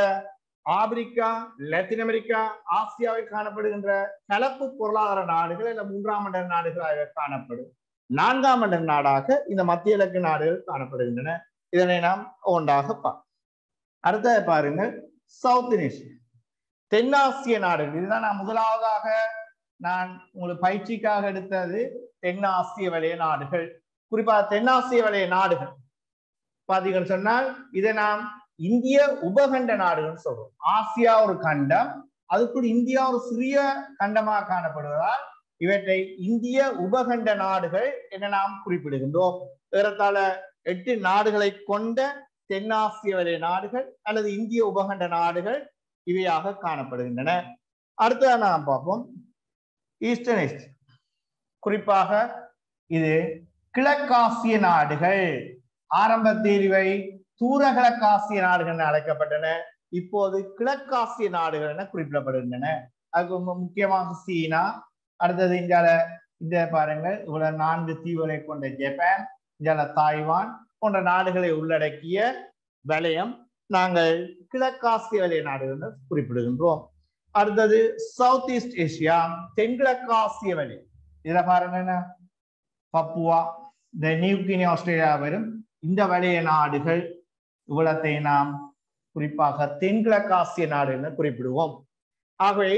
ஆப்பிரிக்கா, லத்தீன் அமெரிக்கா, ஆசியாவில் காணப்படுகின்ற கலப்பு பொருளாதார நாடுகள் இல்ல மூன்றாம் மண்டல நாடுகளாக காணப்படும். நான்காம் மண்டல நாடாக இந்த மத்திய கிழக்கு நாடுகள் காணப்படுகின்றன. இதனை நாம் ஒன்றாக பார்ப்போம். அடுத்தது பாருங்க, சவுத் ஏசியா, தென்னாசிய நாடுகள். இதுதான் நான் முதலாவதாக நான் உங்களுக்கு பயிற்சிக்காக எடுத்தது. தென்னாசிய வலய நாடுகள், குறிப்பாக தென்னாசிய வலய நாடுகள் பாத்தீங்கன்னு சொன்னால் இதை நாம் இந்திய உபகண்ட நாடுகள் சொல்றோம். ஆசியா ஒரு கண்டம், அதுக்குள் இந்தியா ஒரு சிறிய கண்டமாக காணப்படுவதால் இவற்றை இந்திய உபகண்ட நாடுகள் என நாம் குறிப்பிடுகின்றோம். ஏறத்தாழ 8 நாடுகளை கொண்ட தென்னாசிய வலய நாடுகள் அல்லது இந்திய உபகண்ட நாடுகள் இவையாக காணப்படுகின்றன. அடுத்ததாக நாம் பார்ப்போம் ஈஸ்டர்ன் ஏசியா, குறிப்பாக இது கிழக்காசிய நாடுகள். ஆரம்பத்தில் இவை தூர கிழக்காசிய நாடுகள் என அழைக்கப்பட்டன, இப்போது கிழக்காசிய நாடுகள் என குறிப்பிடப்படுகின்றன. அதுக்கு முக்கியமாக சீனா, அடுத்தது இந்த பாருங்கள் இவ்வளவு 4 தீவுகளை கொண்ட ஜப்பான், இந்தியால தாய்வான் போன்ற நாடுகளை உள்ளடக்கிய வலயம் நாங்கள் கிழக்காசிய வலய நாடுகள் குறிப்பிடுகின்றோம். அடுத்தது சவுத் ஈஸ்ட் ஏசியா, தென்கிழக்காசிய வலயம். இதுல பாருங்க பப்புவா, இந்த நியூகினி, ஆஸ்திரேலியா வரும் இந்த வலய நாடுகள். இவ்வளத்தை நாம் குறிப்பாக தென்கிழக்காசிய நாடு என குறிப்பிடுவோம். ஆகவே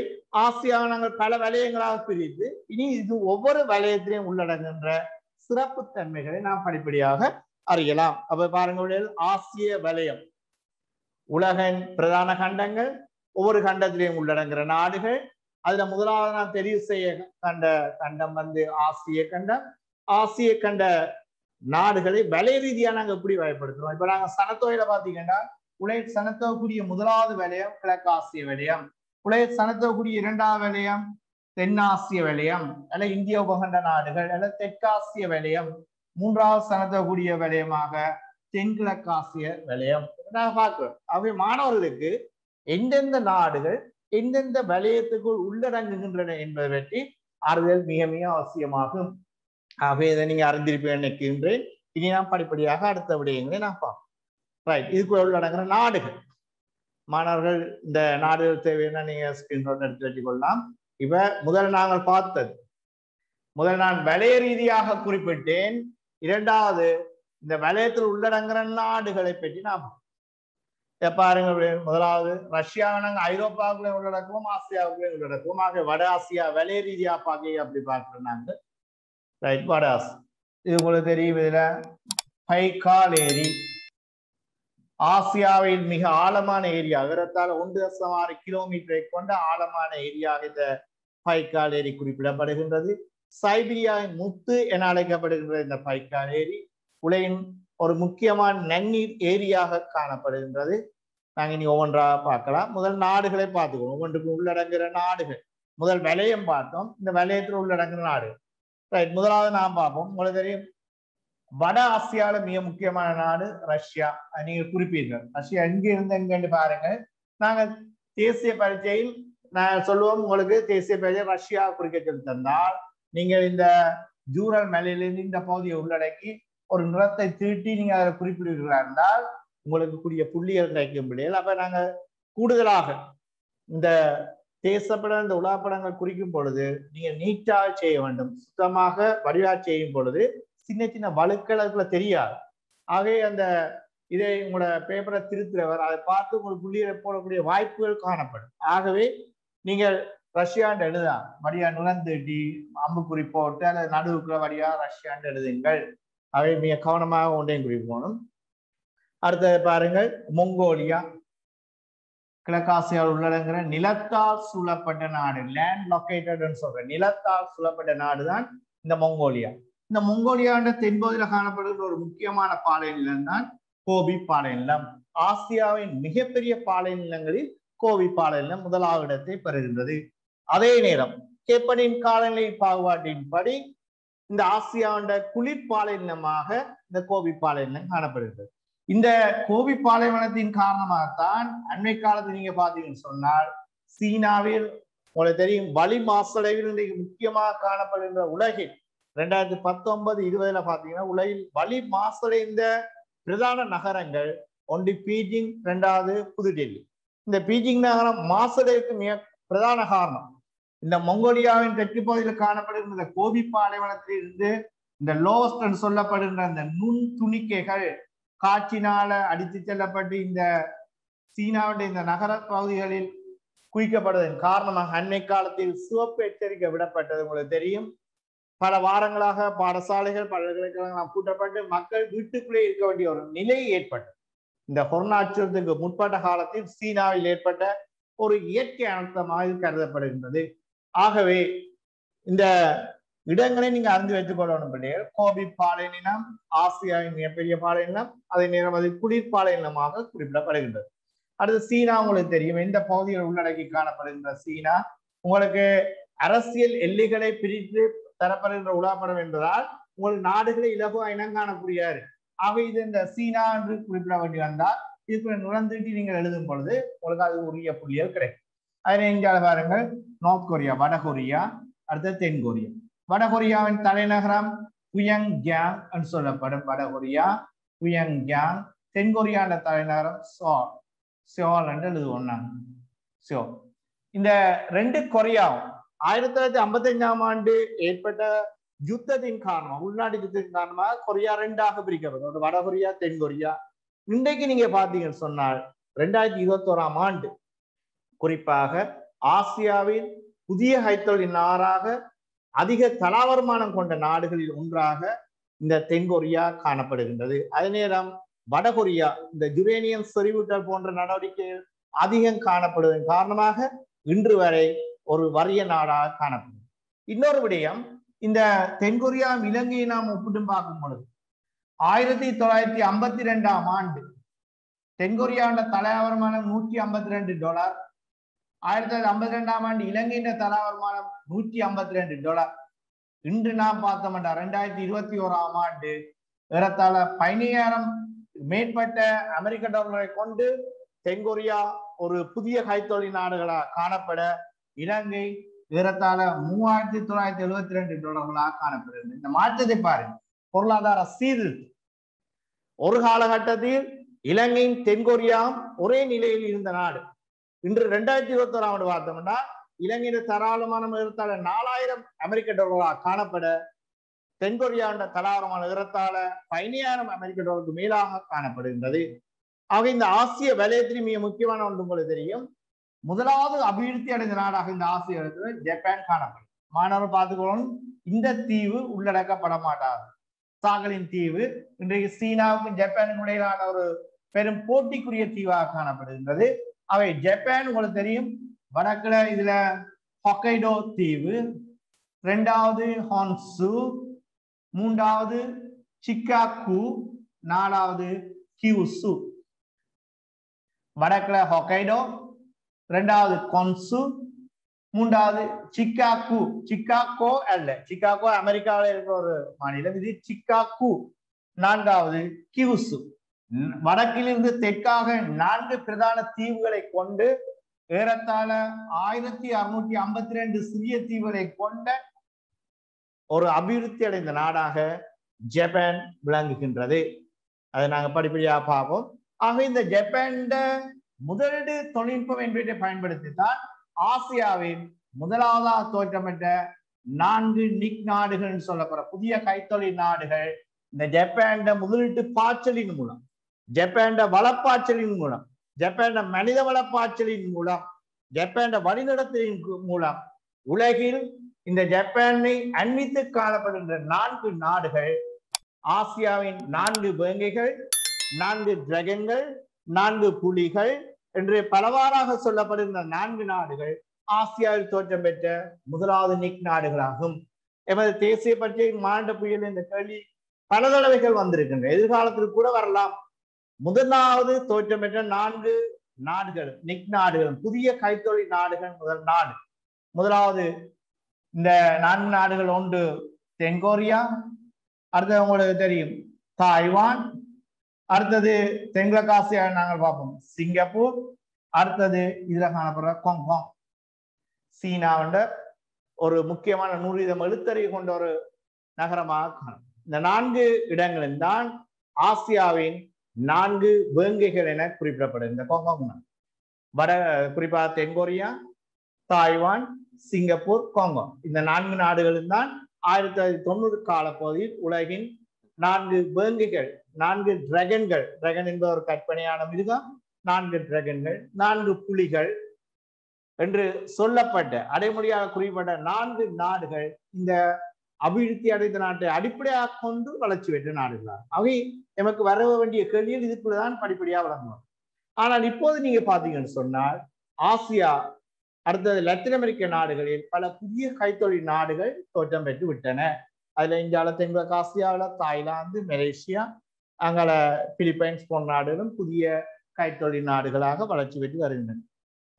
ஆசியாவை நாங்கள் பல வலயங்களாக பிரித்து இனி இது ஒவ்வொரு வலயத்திலையும் உள்ளடங்குகின்ற சிறப்பு தன்மைகளை நாம் படிப்படியாக அறியலாம். அப்ப பாருங்க, ஆசிய வலயம் உலகின் பிரதான கண்டங்கள், ஒவ்வொரு கண்டத்திலையும் உள்ளடங்குகிற நாடுகள். அதுல முதலாவது நான் தெரிவு செய்ய கண்ட கண்டம் ஆசிய கண்டம். ஆசிய கண்ட நாடுகளை வலய ரீதியா நாங்க எப்படி வகைப்படுத்துறோம்? இப்ப நாங்க சனத்தொகையில பாத்தீங்கன்னா உலக சனத்தொகைக்குரிய முதலாவது வலயம் கிழக்காசிய வலயம், உலக சனத்தொகைக்குரிய 2வது வலயம் தென்னாசிய வலயம் அல்ல இந்திய உபகண்ட நாடுகள் அல்ல தெற்காசிய வலயம், 3வது சனத்தொகைக்குரிய வலயமாக தென்கிழக்காசிய வலயம் நாங்க பார்க்கிறோம். ஆகவே மாணவர்களுக்கு எந்தெந்த நாடுகள் எந்தெந்த வலயத்துக்குள் உள்ளடங்குகின்றன என்பதை பற்றி அறிதல் மிக மிக அவசியமாகும். ஆகவே இதை நீங்க அறிந்திருப்பேன் நினைக்கின்றேன். இனி நாம் படிப்படியாக அடுத்த விடயங்களை நான் பார்ப்போம். ரைட், இதுக்குள்ள உள்ளடங்குற நாடுகள். மாணவர்கள் இந்த நாடுகள் தேவையான நீங்க ஸ்கிரீன்ஷாட் எடுத்து வச்சுக் கொள்ளலாம். இப்ப முதல் நாங்கள் பார்த்தது, முதல் நான் வலய ரீதியாக குறிப்பிட்டேன். 2வது இந்த வலயத்தில் உள்ளடங்குற நாடுகளை பற்றி நாம் பாருங்க. முதலாவது ரஷ்யாவை நாங்கள் ஐரோப்பாவுக்குள்ளே உள்ளடக்குவோம், ஆசியாவுக்குள்ளே உள்ளடக்குவோம். ஆக வட ஆசியா வலய ரீதியா பார்க்க அப்படி பார்க்கிறோம் நாங்கள். ரைட், வட ஆசியா இது உங்களுக்கு தெரியும். இதுல பைக்கால் ஏரி ஆசியாவில் மிக ஆழமான ஏரியா, ஏறத்தாழ 1.6 கிலோமீட்டரை கொண்ட ஆழமான ஏரியாக இந்த பைக்கால் ஏரி குறிப்பிடப்படுகின்றது. சைபீரியாவின் முத்து என அழைக்கப்படுகின்ற இந்த பைக்கால் ஏரி உலகின் ஒரு முக்கியமான நன்னீர் ஏரியாக காணப்படுகின்றது. நாங்க இனி ஒவ்வொன்றாக பார்க்கலாம். முதல் நாடுகளை பார்த்துக்கோம், ஒவ்வொன்றுக்கும் உள்ளடங்குகிற நாடுகள். முதல் வலயம் பார்த்தோம், இந்த வலயத்தில் உள்ளடங்குகிற நாடு. ரைட், முதலாவது நாம் பார்ப்போம். உங்களுக்கு தெரியும் வட ஆசியால மிக முக்கியமான நாடு ரஷ்யா. நீங்க குறிப்பீர்கள் ரஷ்யா எங்க இருந்து எங்கன்னு பாருங்க. நாங்க தேசிய பரீட்சையில் நான் சொல்லுவோம் உங்களுக்கு, தேசிய பரீட்சை ரஷ்யா குறிக்க சொல்லி தந்தால் நீங்கள் இந்த ஜூரல் மலையிலிருந்து இந்த பகுதியை உள்ளடக்கி ஒரு நிறத்தை தீட்டி நீங்க அதை குறிப்பிடுவீர்களா இருந்தால் உங்களுக்கு கூடிய புள்ளிகள் கிடைக்கும் பிள்ளைகள். அப்ப நாங்க கூடுதலாக இந்த தேசப்படம் இந்த உலாப்படங்கள் குறிக்கும் பொழுது நீங்க நீட்டாக செய்ய வேண்டும். சுத்தமாக வடிவா செய்யும் பொழுது சின்ன சின்ன வழுக்கள் அதுக்குள்ள தெரியாது. ஆகவே அந்த இதை உங்களோட பேப்பரை திருத்துறவர் அதை பார்த்து உங்களுக்கு புள்ளிகளை போடக்கூடிய வாய்ப்புகள் காணப்படும். ஆகவே நீங்கள் ரஷ்யான்னு எழுதலாம், வடியா நுழந்துட்டி அம்புக்குறி போட்டு அல்லது நடுவுக்குள்ள வடியா ரஷ்யான்னு எழுதுங்கள். அவை மிக கவனமாக ஒன்றையும் குறிப்போனும். அடுத்தது பாருங்கள், மொங்கோலியா கிழக்காசியாவில் உள்ளடங்குற நிலத்தால் சூழப்பட்ட நாடு, லேண்ட் லொக்கேட்டட்னு சொல்ற நிலத்தால் சூழப்பட்ட நாடுதான் இந்த மொங்கோலியா. இந்த மொங்கோலியாண்ட தென்பகுதியில காணப்படுகிற ஒரு முக்கியமான பாலை நிலம் தான் கோபி பாலை நிலம். ஆசியாவின் மிகப்பெரிய பாலை நிலங்களில் கோபி பாலை நிலம் முதலாவது இடத்தை பெறுகின்றது. அதே நேரம் கேப்பனின் காலநிலை பாகுபாட்டின்படி இந்த ஆசியாண்ட குளிர் பாலை நிலமாக இந்த கோபி பாலை நிலம் காணப்படுகிறது. இந்த கோபி பாலைவனத்தின் காரணமாகத்தான் அண்மை காலத்தில் நீங்க பாத்தீங்கன்னு சொன்னால் சீனாவில் உங்களுக்கு தெரியும் வளி மாசடைவில் இன்றைக்கு முக்கியமாக காணப்படுகின்ற உலகில் 2019-20 பாத்தீங்கன்னா உலகில் வளி மாசடைந்த பிரதான நகரங்கள் ஒன்று பீஜிங், 2வது புதுடெல்லி. இந்த பீஜிங் நகரம் மாசடைக்கு மிக பிரதான காரணம். இந்த மங்கோலியாவின் தெற்கு பகுதியில் காணப்படுகின்ற இந்த கோபி பாலைவனத்தில் இருந்து இந்த லோஸ்ட் சொல்லப்படுகின்ற அந்த நுண் துணிக்கைகள் காற்றினால அடித்து செல்லப்பட்டு இந்த சீனாவுடைய இந்த நகர பகுதிகளில் குவிக்கப்படுவதன் காரணமாக அன்னை காலத்தில் சிவப்பு எச்சரிக்கை விடப்பட்டது உங்களுக்கு தெரியும். பல வாரங்களாக பாடசாலைகள் பல்கலைக்கழகங்கள் பூட்டப்பட்டு மக்கள் வீட்டுக்குள்ளே இருக்க வேண்டிய ஒரு நிலை ஏற்பட்டது. இந்த கொரோனா அச்சுறுத்தலுக்கு முற்பட்ட காலத்தில் சீனாவில் ஏற்பட்ட ஒரு இயற்கை அனர்த்தமாக கருதப்படுகின்றது. ஆகவே இந்த இடங்களை நீங்க அறிந்து வைத்துக் கொள்ளணும் பிள்ளைகள். கோபி பாலைநிலம் ஆசியாவின் மிகப்பெரிய பாலைநிலம், அதே நேரம் அது குளிர் பாலைநிலமாக குறிப்பிடப்படுகின்றது. அடுத்து சீனா உங்களுக்கு தெரியும். எந்த பகுதிகள் உள்ளடக்கி காணப்படுகின்ற சீனா உங்களுக்கு அரசியல் எல்லைகளை பிரித்து தரப்படுகின்ற உலாப்படம் என்பதால் உங்களுக்கு நாடுகளை இலகுவா இனம் காணக்கூடியாரு. ஆக இது இந்த சீனா என்று குறிப்பிட வேண்டி வந்தால் இதுக்கு நுழைந்துட்டு நீங்கள் எழுதும் பொழுது உங்களுக்கு அது உரிய புள்ளிகள் கிடைக்கும். அதில் இந்தியால பாருங்கள், நார்த் கொரியா, வடகொரியா, அடுத்து தென்கொரியா. வடகொரியாவின் தலைநகரம் புயங்யாங் என்று சொல்லப்படும் வடகொரியா, புயங்யாங். தென்கொரியாவின் தலைநகரம் சோல், சியோல் என்று எழுதுவோம் நாங்கள், சியோல். இந்த ரெண்டு கொரியாவும் 1955ஆம் ஆண்டு ஏற்பட்ட யுத்தத்தின் காரணமாக, உள்நாட்டு யுத்தத்தின் காரணமாக கொரியா ரெண்டாக பிரிக்கப்படும், ஒரு வடகொரியா, தென்கொரியா. இன்றைக்கு நீங்க பாத்தீங்கன்னு சொன்னால் 2021ஆம் ஆண்டு குறிப்பாக ஆசியாவின் புதிய கைத்தொழில் நாடாக அதிக தலா வருமானம் கொண்ட நாடுகளில் ஒன்றாக இந்த தென்கொரியா காணப்படுகின்றது. அதே நேரம் வடகொரியா இந்த யுரேனியம் செறிவூட்டல் போன்ற நடவடிக்கைகள் அதிகம் காணப்படுவதன் காரணமாக இன்று வரை ஒரு வறிய நாடாக காணப்படும். இன்னொரு விடயம், இந்த தென்கொரியா இலங்கையை நாம் ஒப்பிட்டு பார்க்கும் பொழுது 1952ஆம் ஆண்டு தென்கொரியாவோட தலா வருமானம் $152. 1952ஆம் ஆண்டு இலங்கையின் தலா வருமானம் $152. இன்று நாம் பார்த்தோம்னா 2021ஆம் ஆண்டு ஏறத்தாழ 15,000 மேற்பட்ட அமெரிக்க டாலர்களை கொண்டு தென்கொரியா ஒரு புதிய கைத்தொழில் நாடுகளாக காணப்பட இலங்கை ஏறத்தாழ $3,972 காணப்படுகிறது. இந்த மாற்றத்தை பாருங்க, பொருளாதார சீர்திருத்தம். ஒரு காலகட்டத்தில் இலங்கையும் தென்கொரியாவும் ஒரே நிலையில் இருந்த நாடு. இன்று 2021ஆம் ஆண்டு பார்த்தோம்னா இலங்கையின் தாராளமான ஏறத்தாழ $4,000 காணப்பட தென்கொரியாவோட தலாரமான ஏறத்தாழ $15,000 மேலாக காணப்படுகின்றது. ஆக இந்த ஆசிய வலயத்தின் மிக முக்கியமான ஒன்று உங்களுக்கு தெரியும், முதலாவது அபிவிருத்தி அடைந்த நாடாக இந்த ஆசிய ஜப்பான் காணப்படும். மாணவர் பார்த்துக்கொள்ளணும், இந்த தீவு உள்ளடக்கப்பட மாட்டாது. சாகலின் தீவு இன்றைக்கு சீனாவுக்கும் ஜப்பானுக்கும் இடையிலான ஒரு பெரும் போட்டிக்குரிய தீவாக காணப்படுகின்றது. அவை ஜப்பான் உங்களுக்கு தெரியும், வடக்குல இதுல ஹொக்கைடோ தீவு, இரண்டாவது ஹான்சு, மூன்றாவது சிக்காகு, நாலாவது கியூசு. வடக்குல ஹொக்கைடோ, இரண்டாவது கொன்சு, மூன்றாவது சிக்காகு. சிக்காகோ அல்ல, சிக்காகோ அமெரிக்காவில் இருக்கிற ஒரு மாநிலம், இது சிக்காகு. நான்காவது கியூசு. வடக்கிலிருந்து தெற்காக 4 பிரதான தீவுகளை கொண்டு ஏறத்தாழ 1652 சிறிய தீவுகளை கொண்ட ஒரு அபிவிருத்தி அடைந்த நாடாக ஜப்பான் விளங்குகின்றது. அதை நாங்கள் படிப்படியாக பார்ப்போம். ஆக இந்த ஜப்பான் முதலீடு தொழில்நுட்பம் என்பதை பயன்படுத்தித்தான் ஆசியாவின் முதலாவதாக தோற்றப்பட்ட 4 நிக் நாடுகள் சொல்லப்படுற புதிய கைத்தொழில் நாடுகள் இந்த ஜப்பான் முதலீட்டு பாய்ச்சலின் மூலம், ஜப்பான் வளப்பாய்ச்சலின் மூலம், ஜப்பான் மனித வளப்பாய்ச்சலின் மூலம், ஜப்பான் வழிநடத்தலின் மூலம் உலகில் இந்த ஜப்பானை அண்மித்து காணப்படுகின்ற 4 நாடுகள் ஆசியாவின் 4 வேங்கைகள், 4 டிராகன்கள், 4 புலிகள் என்று பலவாறாக சொல்லப்படுகின்ற 4 நாடுகள் ஆசியாவில் தோற்றம் பெற்ற முதலாவது நிக் நாடுகளாகும். எமது தேசிய பற்றிய மாண்ட புயல் இந்த கேள்வி பல தடவைகள் வந்திருக்கின்றன, எதிர்காலத்தில் கூட வரலாம். முதலாவது தோற்றம் பெற்ற 4 நாடுகள் நிக் நாடுகள், புதிய கைத்தொழில் நாடுகள். முதலாவது இந்த 4 நாடுகள் ஒன்று தென்கொரியா, அடுத்தது உங்களுக்கு தெரியும் தாய்வான், அடுத்தது தென்கிழக்காசியா நாங்கள் பார்ப்போம் சிங்கப்பூர், அடுத்தது இதுல காணப்படுற ஹாங்காங். சீனாவோட ஒரு முக்கியமான 100% எழுத்தறிவு கொண்ட ஒரு நகரமாக காணும். இந்த 4 இடங்களில் தான் ஆசியாவின் 4 வேங்கைகள் என குறிப்பிடப்படுது. இந்த ஹாங்காங் குறிப்பாக தென்கொரியா, தாய்வான், சிங்கப்பூர், காங்கோ இந்த 4 நாடுகளும் தான் 1990 காலப்பகுதியில் உலகின் 4 வேங்கைகள், 4 டிராகன்கள், டிராகன் என்பது ஒரு கற்பனையான மிருகம், 4 டிராகன்கள், 4 புலிகள் என்று சொல்லப்பட்ட அடைமொழியாக குறிப்பிட்ட 4 நாடுகள் இந்த அபிவிருத்தி அடைந்த நாட்டை அடிப்படையாக கொண்டு வளர்ச்சி பெற்ற நாடுகளாக அவை எமக்கு வர வேண்டிய கேள்வியில் இதுக்குள்ளதான் படிப்படியாக வழங்குவோம். ஆனால் இப்போது நீங்க பாத்தீங்கன்னு சொன்னால் ஆசியா அடுத்தது லத்தீன் அமெரிக்க நாடுகளில் பல புதிய கைத்தொழில் நாடுகள் தோற்றம் பெற்று விட்டன. அதுல இந்தியாவில் தென்கிழக்கு ஆசியாவில் தாய்லாந்து, மலேசியா, அங்கால பிலிப்பைன்ஸ் போன்ற நாடுகளும் புதிய கைத்தொழில் நாடுகளாக வளர்ச்சி பெற்று வருகின்றன.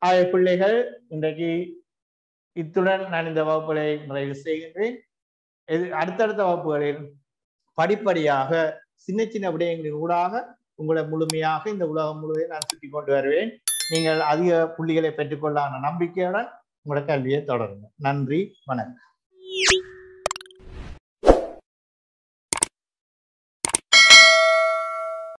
ஆகிய பிள்ளைகள் இன்றைக்கு இத்துடன் நான் இந்த வகுப்புகளை நிறைவு செய்கின்றேன். அடுத்தடுத்த வகுப்புகளில் படிப்படியாக சின்ன சின்ன விடயங்களின் ஊடாக உங்களை முழுமையாக இந்த உலகம் முழுவதும் நான் சுற்றி கொண்டு வருவேன். நீங்கள் அதிக புள்ளிகளை பெற்றுக்கொள்ளான நம்பிக்கையுடன் உங்களோட கல்வியை தொடருங்க. நன்றி, வணக்கம்.